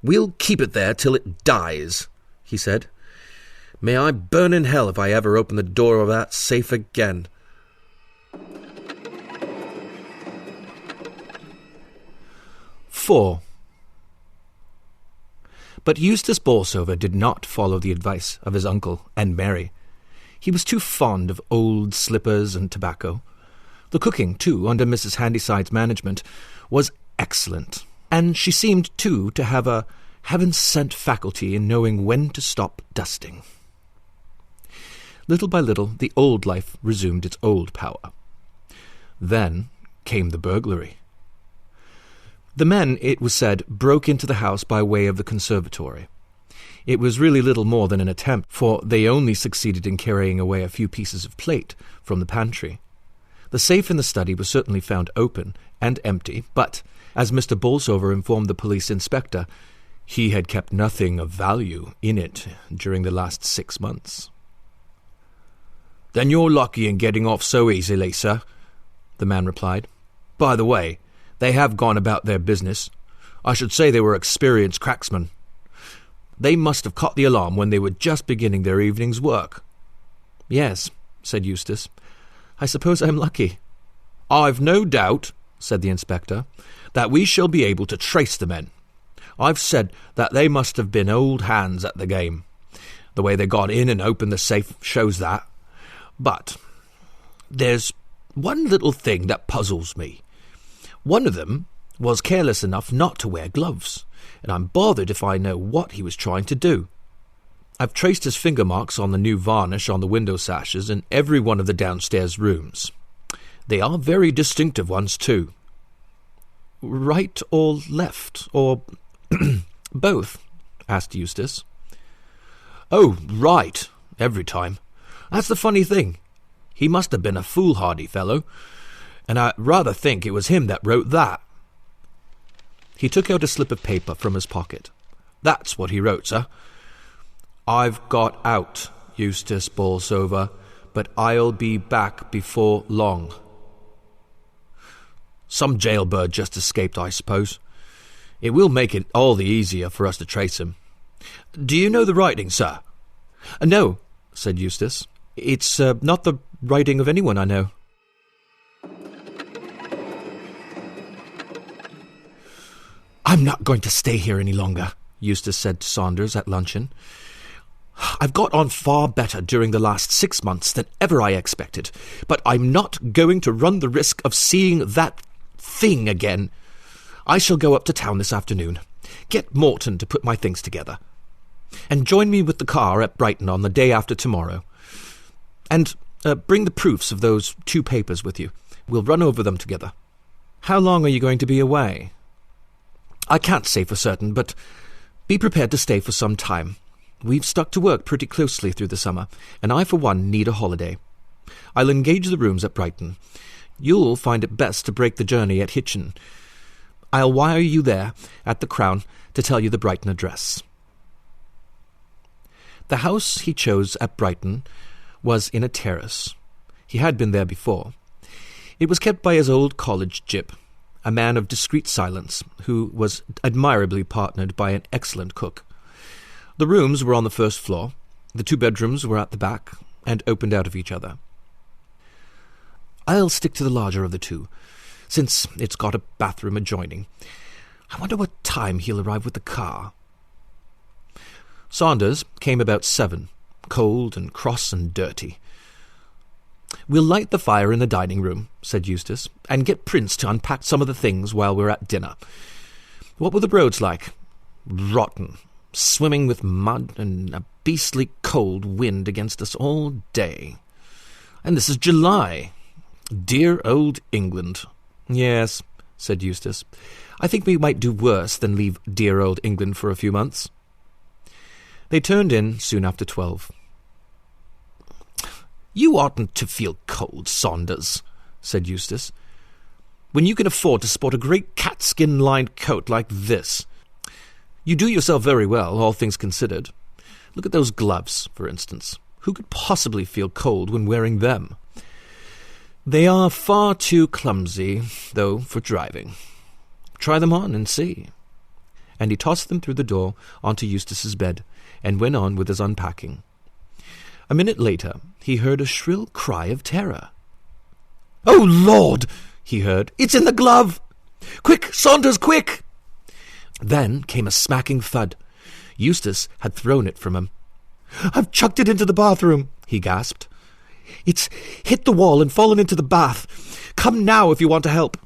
"We'll keep it there till it dies," he said. "May I burn in hell if I ever open the door of that safe again." "4. But Eustace Bolsover did not follow the advice of his uncle and Mary. He was too fond of old slippers and tobacco. The cooking, too, under Mrs. Handyside's management, was excellent, and she seemed, too, to have a heaven-sent faculty in knowing when to stop dusting. Little by little, the old life resumed its old power. Then came the burglary. The men, it was said, broke into the house by way of the conservatory. It was really little more than an attempt, for they only succeeded in carrying away a few pieces of plate from the pantry. The safe in the study was certainly found open and empty, but, as Mr. Bolsover informed the police inspector, he had kept nothing of value in it during the last 6 months. "Then you're lucky in getting off so easily, sir," the man replied. "By the way, they have gone about their business. I should say they were experienced cracksmen. They must have caught the alarm when they were just beginning their evening's work." "Yes," said Eustace. "I suppose I'm lucky." "I've no doubt," said the inspector, "that we shall be able to trace the men. I've said that they must have been old hands at the game. The way they got in and opened the safe shows that. But there's one little thing that puzzles me. One of them was careless enough not to wear gloves, and I'm bothered if I know what he was trying to do. I've traced his finger marks on the new varnish on the window sashes in every one of the downstairs rooms. They are very distinctive ones, too." "Right or left, or both?" asked Eustace. "Oh, right, every time. That's the funny thing. He must have been a foolhardy fellow, and I rather think it was him that wrote that." He took out a slip of paper from his pocket. "That's what he wrote, sir. 'I've got out, Eustace Bolsover, but I'll be back before long.' Some jailbird just escaped, I suppose. It will make it all the easier for us to trace him. Do you know the writing, sir?" "No," said Eustace. "It's not the writing of anyone I know." "I'm not going to stay here any longer," Eustace said to Saunders at luncheon. "I've got on far better during the last 6 months than ever I expected, but I'm not going to run the risk of seeing that thing again. I shall go up to town this afternoon, get Morton to put my things together, and join me with the car at Brighton on the day after tomorrow. And bring the proofs of those 2 papers with you. We'll run over them together." "How long are you going to be away?" "I can't say for certain, but be prepared to stay for some time. We've stuck to work pretty closely through the summer, and I, for one, need a holiday. I'll engage the rooms at Brighton. You'll find it best to break the journey at Hitchin. I'll wire you there at the Crown to tell you the Brighton address." The house he chose at Brighton was in a terrace. He had been there before. It was kept by his old college gyp, a man of discreet silence, who was admirably partnered by an excellent cook. The rooms were on the first floor. The 2 bedrooms were at the back, and opened out of each other. "I'll stick to the larger of the 2, since it's got a bathroom adjoining. I wonder what time he'll arrive with the car." Saunders came about 7, cold and cross and dirty. "We'll light the fire in the dining room," said Eustace, "and get Prince to unpack some of the things while we're at dinner. What were the roads like?" "Rotten. Swimming with mud, and a beastly cold wind against us all day. And this is July. Dear old England." "Yes," said Eustace. "I think we might do worse than leave dear old England for a few months." They turned in soon after 12. "You oughtn't to feel cold, Saunders," said Eustace, "when you can afford to sport a great catskin-lined coat like this. You do yourself very well, all things considered. Look at those gloves, for instance. Who could possibly feel cold when wearing them? They are far too clumsy, though, for driving. Try them on and see. and he tossed them through the door onto Eustace's bed and went on with his unpacking. A minute later, he heard a shrill cry of terror. "Oh, Lord!" he heard. "It's in the glove! Quick, Saunders, quick!" Then came a smacking thud. Eustace had thrown it from him. "I've chucked it into the bathroom," he gasped. "It's hit the wall and fallen into the bath. Come now if you want to help."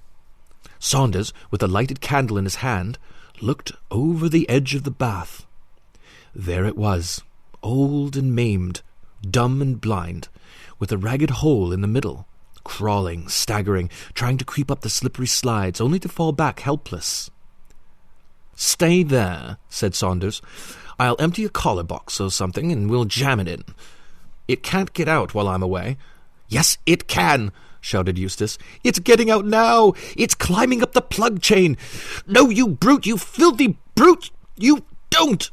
Saunders, with a lighted candle in his hand, looked over the edge of the bath. There it was, old and maimed, dumb and blind, with a ragged hole in the middle, crawling, staggering, trying to creep up the slippery slides, only to fall back helpless. "Stay there," said Saunders. "I'll empty a collar box or something, and we'll jam it in. It can't get out while I'm away." "Yes, it can," shouted Eustace. "It's getting out now. It's climbing up the plug chain. No, you brute, you filthy brute, you don't.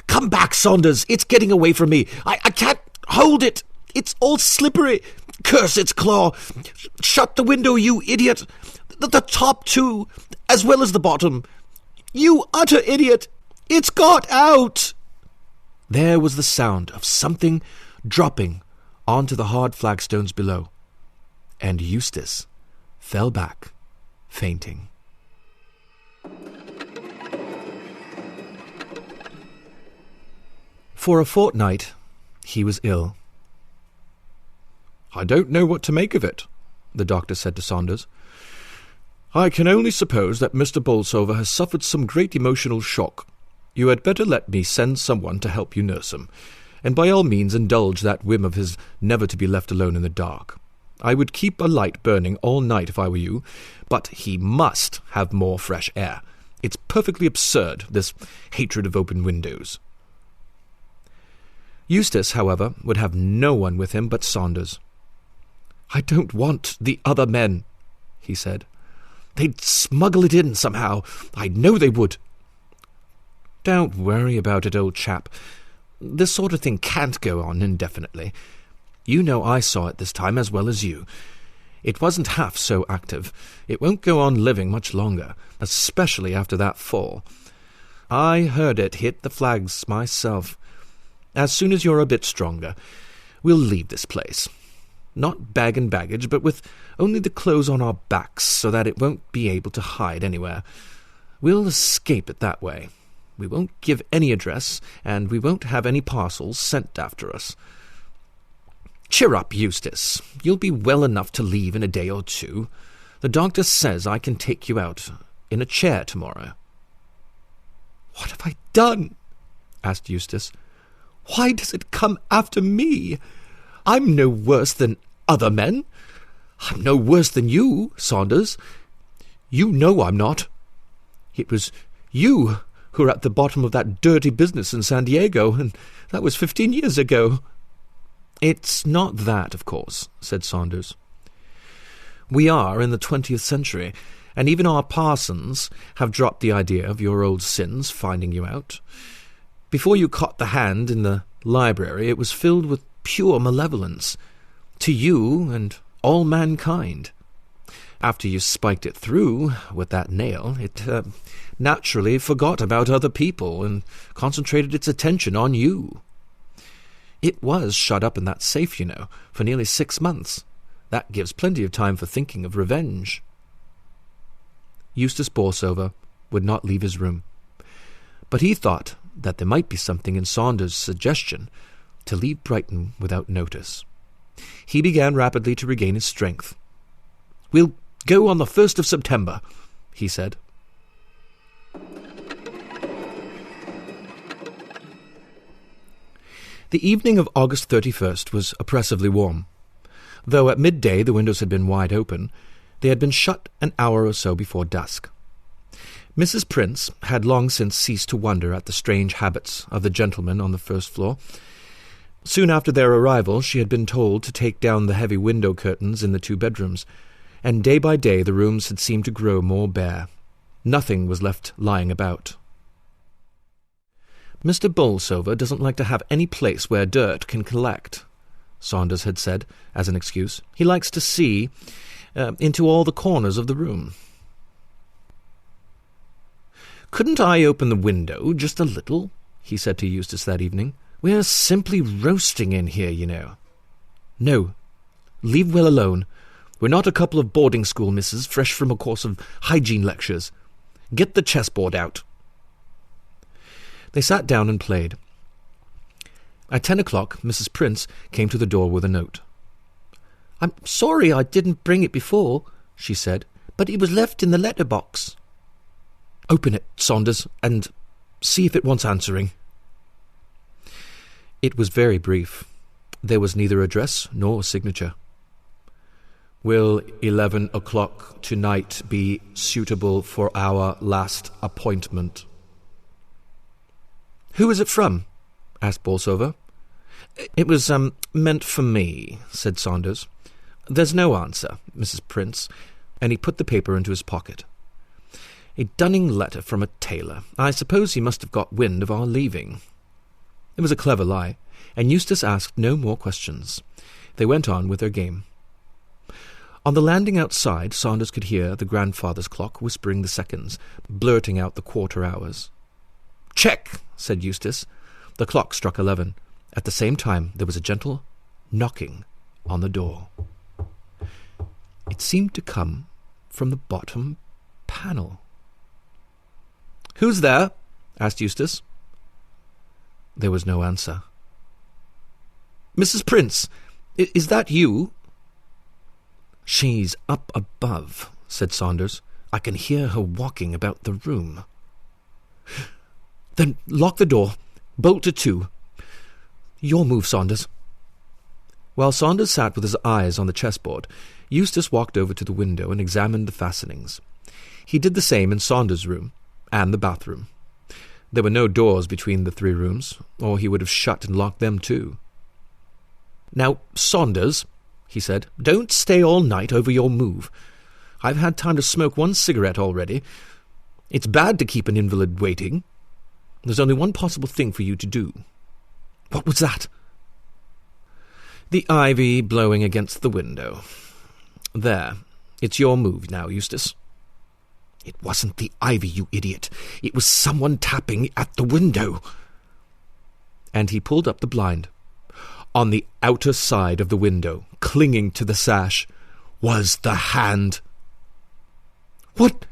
Come back, Saunders. It's getting away from me. I can't hold it. It's all slippery. Curse its claw. Shut the window, you idiot. The top too, as well as the bottom. You utter idiot. It's got out." There was the sound of something dropping onto the hard flagstones below, and Eustace fell back, fainting. For a fortnight, he was ill. "I don't know what to make of it," the doctor said to Saunders. "I can only suppose that Mr. Bolsover has suffered some great emotional shock. You had better let me send someone to help you nurse him, and by all means indulge that whim of his never to be left alone in the dark. I would keep a light burning all night if I were you, but he must have more fresh air. It's perfectly absurd, this hatred of open windows." Eustace, however, would have no one with him but Saunders. "I don't want the other men," he said. "They'd smuggle it in somehow. I know they would." "Don't worry about it, old chap. This sort of thing can't go on indefinitely. You know I saw it this time as well as you. It wasn't half so active. It won't go on living much longer, especially after that fall. I heard it hit the flags myself. As soon as you're a bit stronger, we'll leave this place. Not bag and baggage, but with only the clothes on our backs so that it won't be able to hide anywhere. We'll escape it that way. We won't give any address, and we won't have any parcels sent after us. Cheer up, Eustace. You'll be well enough to leave in a day or two. The doctor says I can take you out in a chair tomorrow." "What have I done?" asked Eustace. "Why does it come after me? I'm no worse than other men. I'm no worse than you, Saunders. You know I'm not. It was you who were at the bottom of that dirty business in San Diego, and that was 15 years ago." "It's not that, of course," said Saunders. "We are in the 20th century, and even our parsons have dropped the idea of your old sins finding you out. Before you caught the hand in the library, it was filled with pure malevolence, to you and all mankind. After you spiked it through with that nail, it naturally forgot about other people and concentrated its attention on you. It was shut up in that safe, you know, for nearly 6 months. That gives plenty of time for thinking of revenge." Eustace Bolsover would not leave his room, but he thought that there might be something in Saunders' suggestion to leave Brighton without notice. He began rapidly to regain his strength. "We'll go on the 1st of September, he said. The evening of August 31st was oppressively warm. Though at midday the windows had been wide open, they had been shut an hour or so before dusk. Mrs. Prince had long since ceased to wonder at the strange habits of the gentlemen on the first floor. Soon after their arrival she had been told to take down the heavy window curtains in the 2 bedrooms, and day by day the rooms had seemed to grow more bare. Nothing was left lying about. "Mr. Bolsover doesn't like to have any place where dirt can collect," Saunders had said as an excuse. "He likes to see into all the corners of the room." "Couldn't I open the window just a little?" he said to Eustace that evening. "We're simply roasting in here, you know." "No, leave Will alone. We're not a couple of boarding school misses fresh from a course of hygiene lectures. Get the chessboard out." They sat down and played. At 10 o'clock, Mrs. Prince came to the door with a note. "I'm sorry I didn't bring it before," she said, "but it was left in the letter-box." "Open it, Saunders, and see if it wants answering." It was very brief. There was neither address nor signature. "Will 11 o'clock tonight be suitable for our last appointment?" "Who is it from?" asked Bolsover. "It was meant for me," said Saunders. "There's no answer, Mrs. Prince," and he put the paper into his pocket. "A dunning letter from a tailor. I suppose he must have got wind of our leaving." It was a clever lie, and Eustace asked no more questions. They went on with their game. On the landing outside, Saunders could hear the grandfather's clock whispering the seconds, blurting out the quarter hours. "Check," said Eustace. The clock struck 11. At the same time, there was a gentle knocking on the door. It seemed to come from the bottom panel. "Who's there?" asked Eustace. There was no answer. "Mrs. Prince, is that you?" "She's up above," said Saunders. "I can hear her walking about the room." "Then lock the door. Bolt it to. Your move, Saunders." While Saunders sat with his eyes on the chessboard, Eustace walked over to the window and examined the fastenings. He did the same in Saunders' room and the bathroom. There were no doors between the 3 rooms, or he would have shut and locked them too. "Now, Saunders," he said, "don't stay all night over your move. I've had time to smoke 1 cigarette already. It's bad to keep an invalid waiting. There's only one possible thing for you to do." "What was that?" "The ivy blowing against the window. There, it's your move now, Eustace." "It wasn't the ivy, you idiot. It was someone tapping at the window." And he pulled up the blind. On the outer side of the window, clinging to the sash, was the hand. "What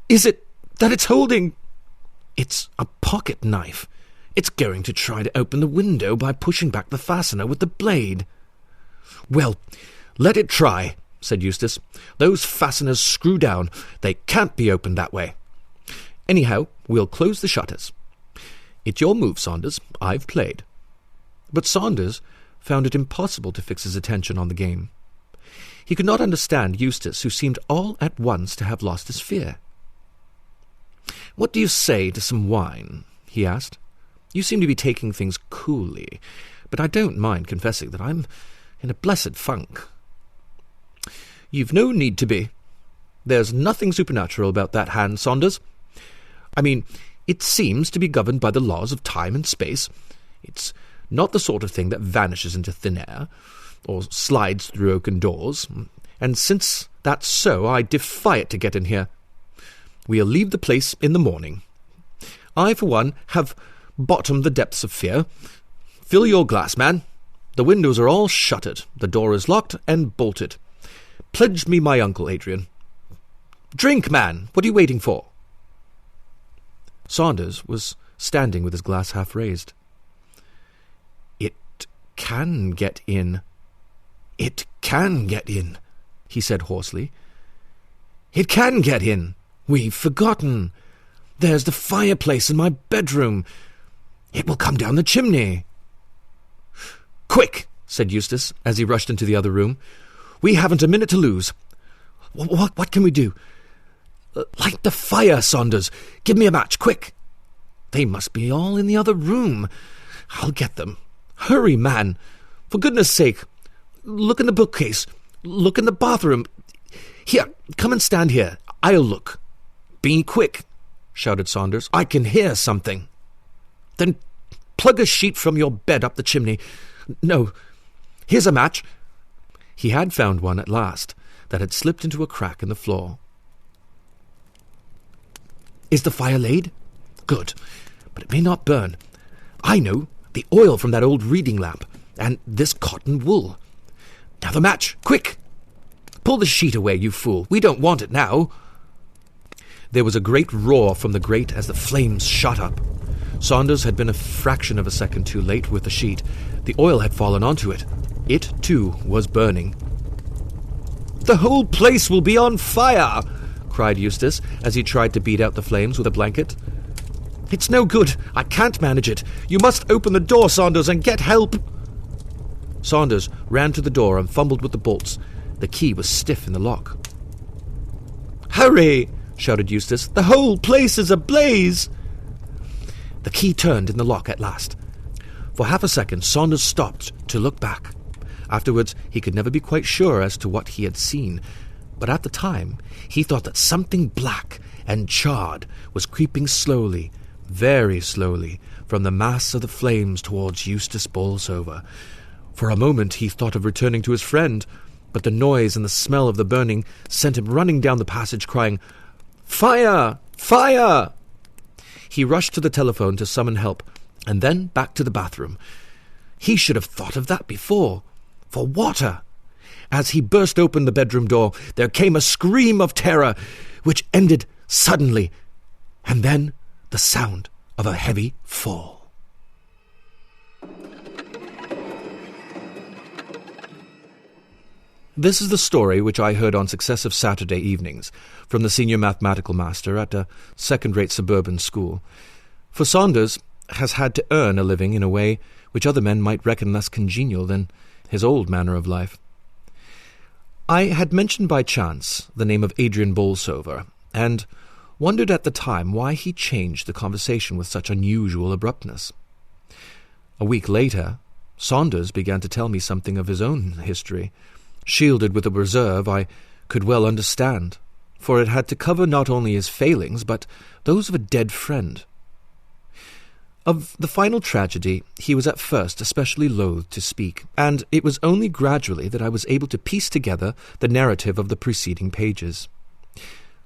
is it that it's holding?" "It's a pocket knife. It's going to try to open the window by pushing back the fastener with the blade." "Well, let it try," said Eustace. "Those fasteners screw down. They can't be opened that way. Anyhow, we'll close the shutters. It's your move, Saunders. I've played." But Saunders found it impossible to fix his attention on the game. He could not understand Eustace, who seemed all at once to have lost his fear. "What do you say to some wine?" he asked. "You seem to be taking things coolly, but I don't mind confessing that I'm in a blessed funk." "You've no need to be. There's nothing supernatural about that hand, Saunders. I mean, it seems to be governed by the laws of time and space. It's not the sort of thing that vanishes into thin air, or slides through oaken doors, and since that's so, I defy it to get in here. We'll leave the place in the morning. I, for one, have bottomed the depths of fear. Fill your glass, man. The windows are all shuttered, the door is locked and bolted. Pledge me my uncle, Adrian. Drink, man! What are you waiting for?" Saunders was standing with his glass half raised. "It can get in. It can get in," he said hoarsely. "It can get in. We've forgotten. There's the fireplace in my bedroom. It will come down the chimney." "Quick," said Eustace, as he rushed into the other room. "We haven't a minute to lose. What can we do?" "Light the fire, Saunders. Give me a match, quick." "They must be all in the other room. I'll get them. Hurry, man. For goodness' sake. Look in the bookcase. Look in the bathroom. Here, come and stand here. I'll look." "Be quick," shouted Saunders. "I can hear something." "Then plug a sheet from your bed up the chimney. No, here's a match." He had found one at last that had slipped into a crack in the floor. Is the fire laid? Good, but it may not burn. I know, the oil from that old reading lamp, and this cotton wool. Now the match, quick! Pull the sheet away, you fool. We don't want it now. There was a great roar from the grate as the flames shot up. Saunders had been a fraction of a second too late with the sheet. The oil had fallen onto it. It, too, was burning. "The whole place will be on fire!" cried Eustace, as he tried to beat out the flames with a blanket. "It's no good. I can't manage it. You must open the door, Saunders, and get help." Saunders ran to the door and fumbled with the bolts. The key was stiff in the lock. "Hurry!" shouted Eustace. "The whole place is ablaze!" The key turned in the lock at last. For half a second, Saunders stopped to look back. Afterwards, he could never be quite sure as to what he had seen, but at the time, he thought that something black and charred was creeping slowly, very slowly, from the mass of the flames towards Eustace Bolsover. For a moment, he thought of returning to his friend, but the noise and the smell of the burning sent him running down the passage, crying, "Fire! Fire!" He rushed to the telephone to summon help, and then back to the bathroom. He should have thought of that before. For water! As he burst open the bedroom door, there came a scream of terror, which ended suddenly, and then the sound of a heavy fall. This is the story which I heard on successive Saturday evenings from the senior mathematical master at a second-rate suburban school. For Saunders has had to earn a living in a way which other men might reckon less congenial than his old manner of life. I had mentioned by chance the name of Adrian Bolsover, and wondered at the time why he changed the conversation with such unusual abruptness. A week later, Saunders began to tell me something of his own history, shielded with a reserve I could well understand, for it had to cover not only his failings, but those of a dead friend. Of the final tragedy he was at first especially loath to speak, and it was only gradually that I was able to piece together the narrative of the preceding pages.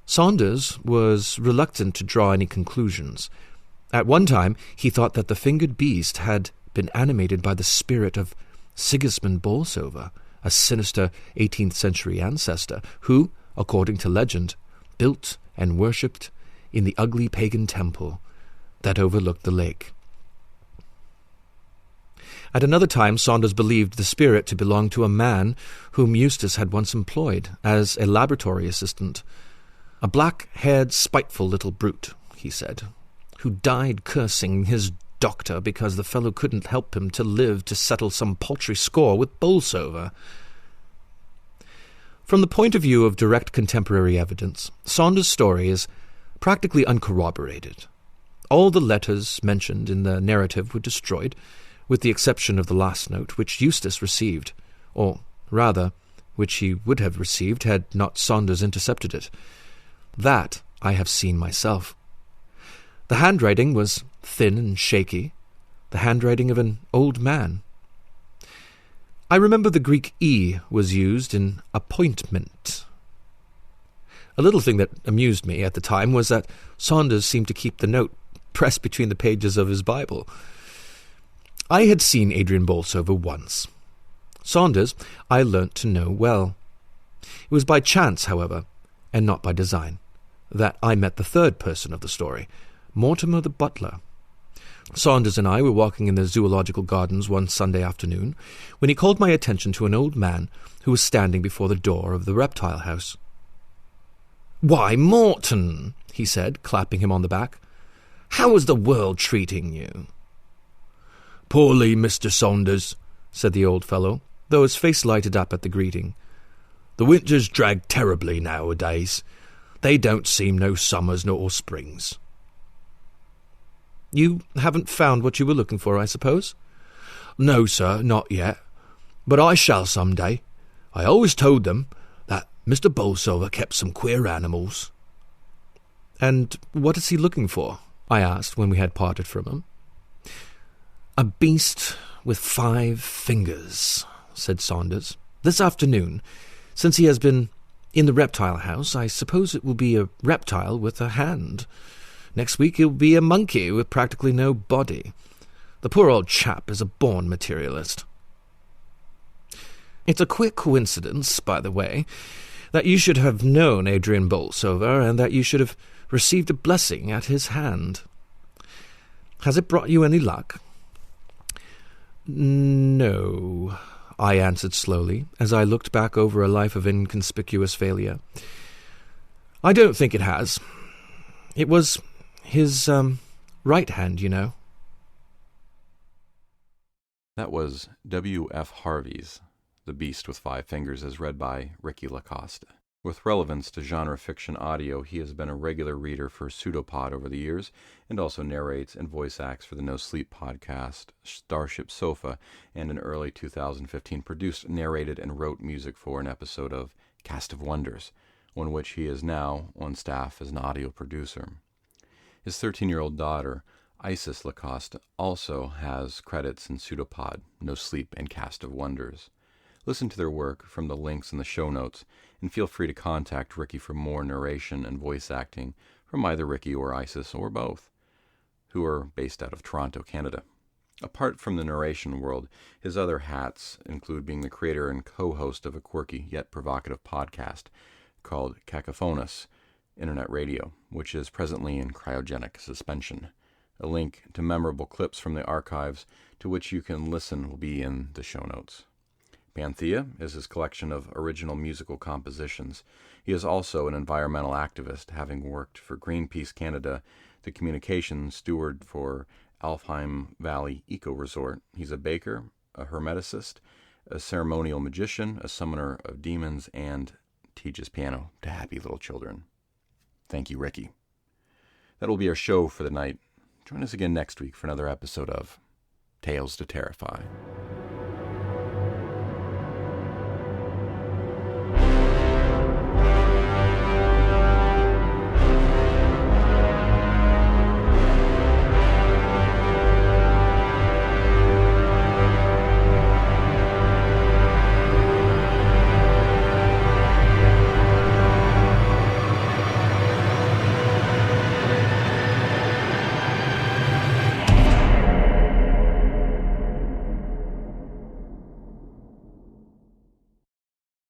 Saunders was reluctant to draw any conclusions. At one time he thought that the fingered beast had been animated by the spirit of Sigismund Bolsover, a sinister 18th-century ancestor who, according to legend, built and worshipped in the ugly pagan temple that overlooked the lake. At another time, Saunders believed the spirit to belong to a man whom Eustace had once employed as a laboratory assistant. A black-haired, spiteful little brute, he said, who died cursing his doctor because the fellow couldn't help him to live to settle some paltry score with Bolsover. From the point of view of direct contemporary evidence, Saunders' story is practically uncorroborated. All the letters mentioned in the narrative were destroyed, with the exception of the last note, which Eustace received, or rather, which he would have received had not Saunders intercepted it. That I have seen myself. The handwriting was thin and shaky, the handwriting of an old man. I remember the Greek E was used in appointment. A little thing that amused me at the time was that Saunders seemed to keep the note pressed between the pages of his Bible. I had seen Adrian Bolsover once. Saunders I learnt to know well. It was by chance, however, and not by design, that I met the third person of the story, Mortimer the butler. Saunders and I were walking in the zoological gardens one Sunday afternoon when he called my attention to an old man who was standing before the door of the reptile house. "Why, Morton," he said, clapping him on the back, "how is the world treating you?" "Poorly, Mr. Saunders," said the old fellow, though his face lighted up at the greeting. "The winters drag terribly nowadays. They don't seem no summers nor springs." "You haven't found what you were looking for, I suppose?" "No, sir, not yet. But I shall some day. I always told them that Mr. Bolsover kept some queer animals." "And what is he looking for?" I asked when we had parted from him. "A beast with 5 fingers," said Saunders. "This afternoon, since he has been in the reptile house, I suppose it will be a reptile with a hand. Next week he'll be a monkey with practically no body. The poor old chap is a born materialist. It's a quick coincidence, by the way, that you should have known Adrian Bolsover and that you should have received a blessing at his hand. Has it brought you any luck? No, I answered slowly, as I looked back over a life of inconspicuous failure. I don't think it has. It was his, right hand, you know. That was W.F. Harvey's The Beast with Five Fingers, as read by Rikki LaCoste. With relevance to genre fiction audio, he has been a regular reader for Pseudopod over the years, and also narrates and voice acts for the No Sleep podcast, Starship Sofa, and in early 2015 produced, narrated, and wrote music for an episode of Cast of Wonders, on which he is now on staff as an audio producer. His 13-year-old daughter, Isis LaCoste, also has credits in Pseudopod, No Sleep, and Cast of Wonders. Listen to their work from the links in the show notes, and feel free to contact Rikki for more narration and voice acting from either Rikki or Isis, or both, who are based out of Toronto, Canada. Apart from the narration world, his other hats include being the creator and co-host of a quirky yet provocative podcast called Cacophonous Internet Radio, which is presently in cryogenic suspension. A link to memorable clips from the archives to which you can listen will be in the show notes. Panthea is his collection of original musical compositions. He is also an environmental activist, having worked for Greenpeace Canada, the communications steward for Alfheim Valley Eco Resort. He's a baker, a hermeticist, a ceremonial magician, a summoner of demons, and teaches piano to happy little children. Thank you, Rikki. That will be our show for the night. Join us again next week for another episode of Tales to Terrify.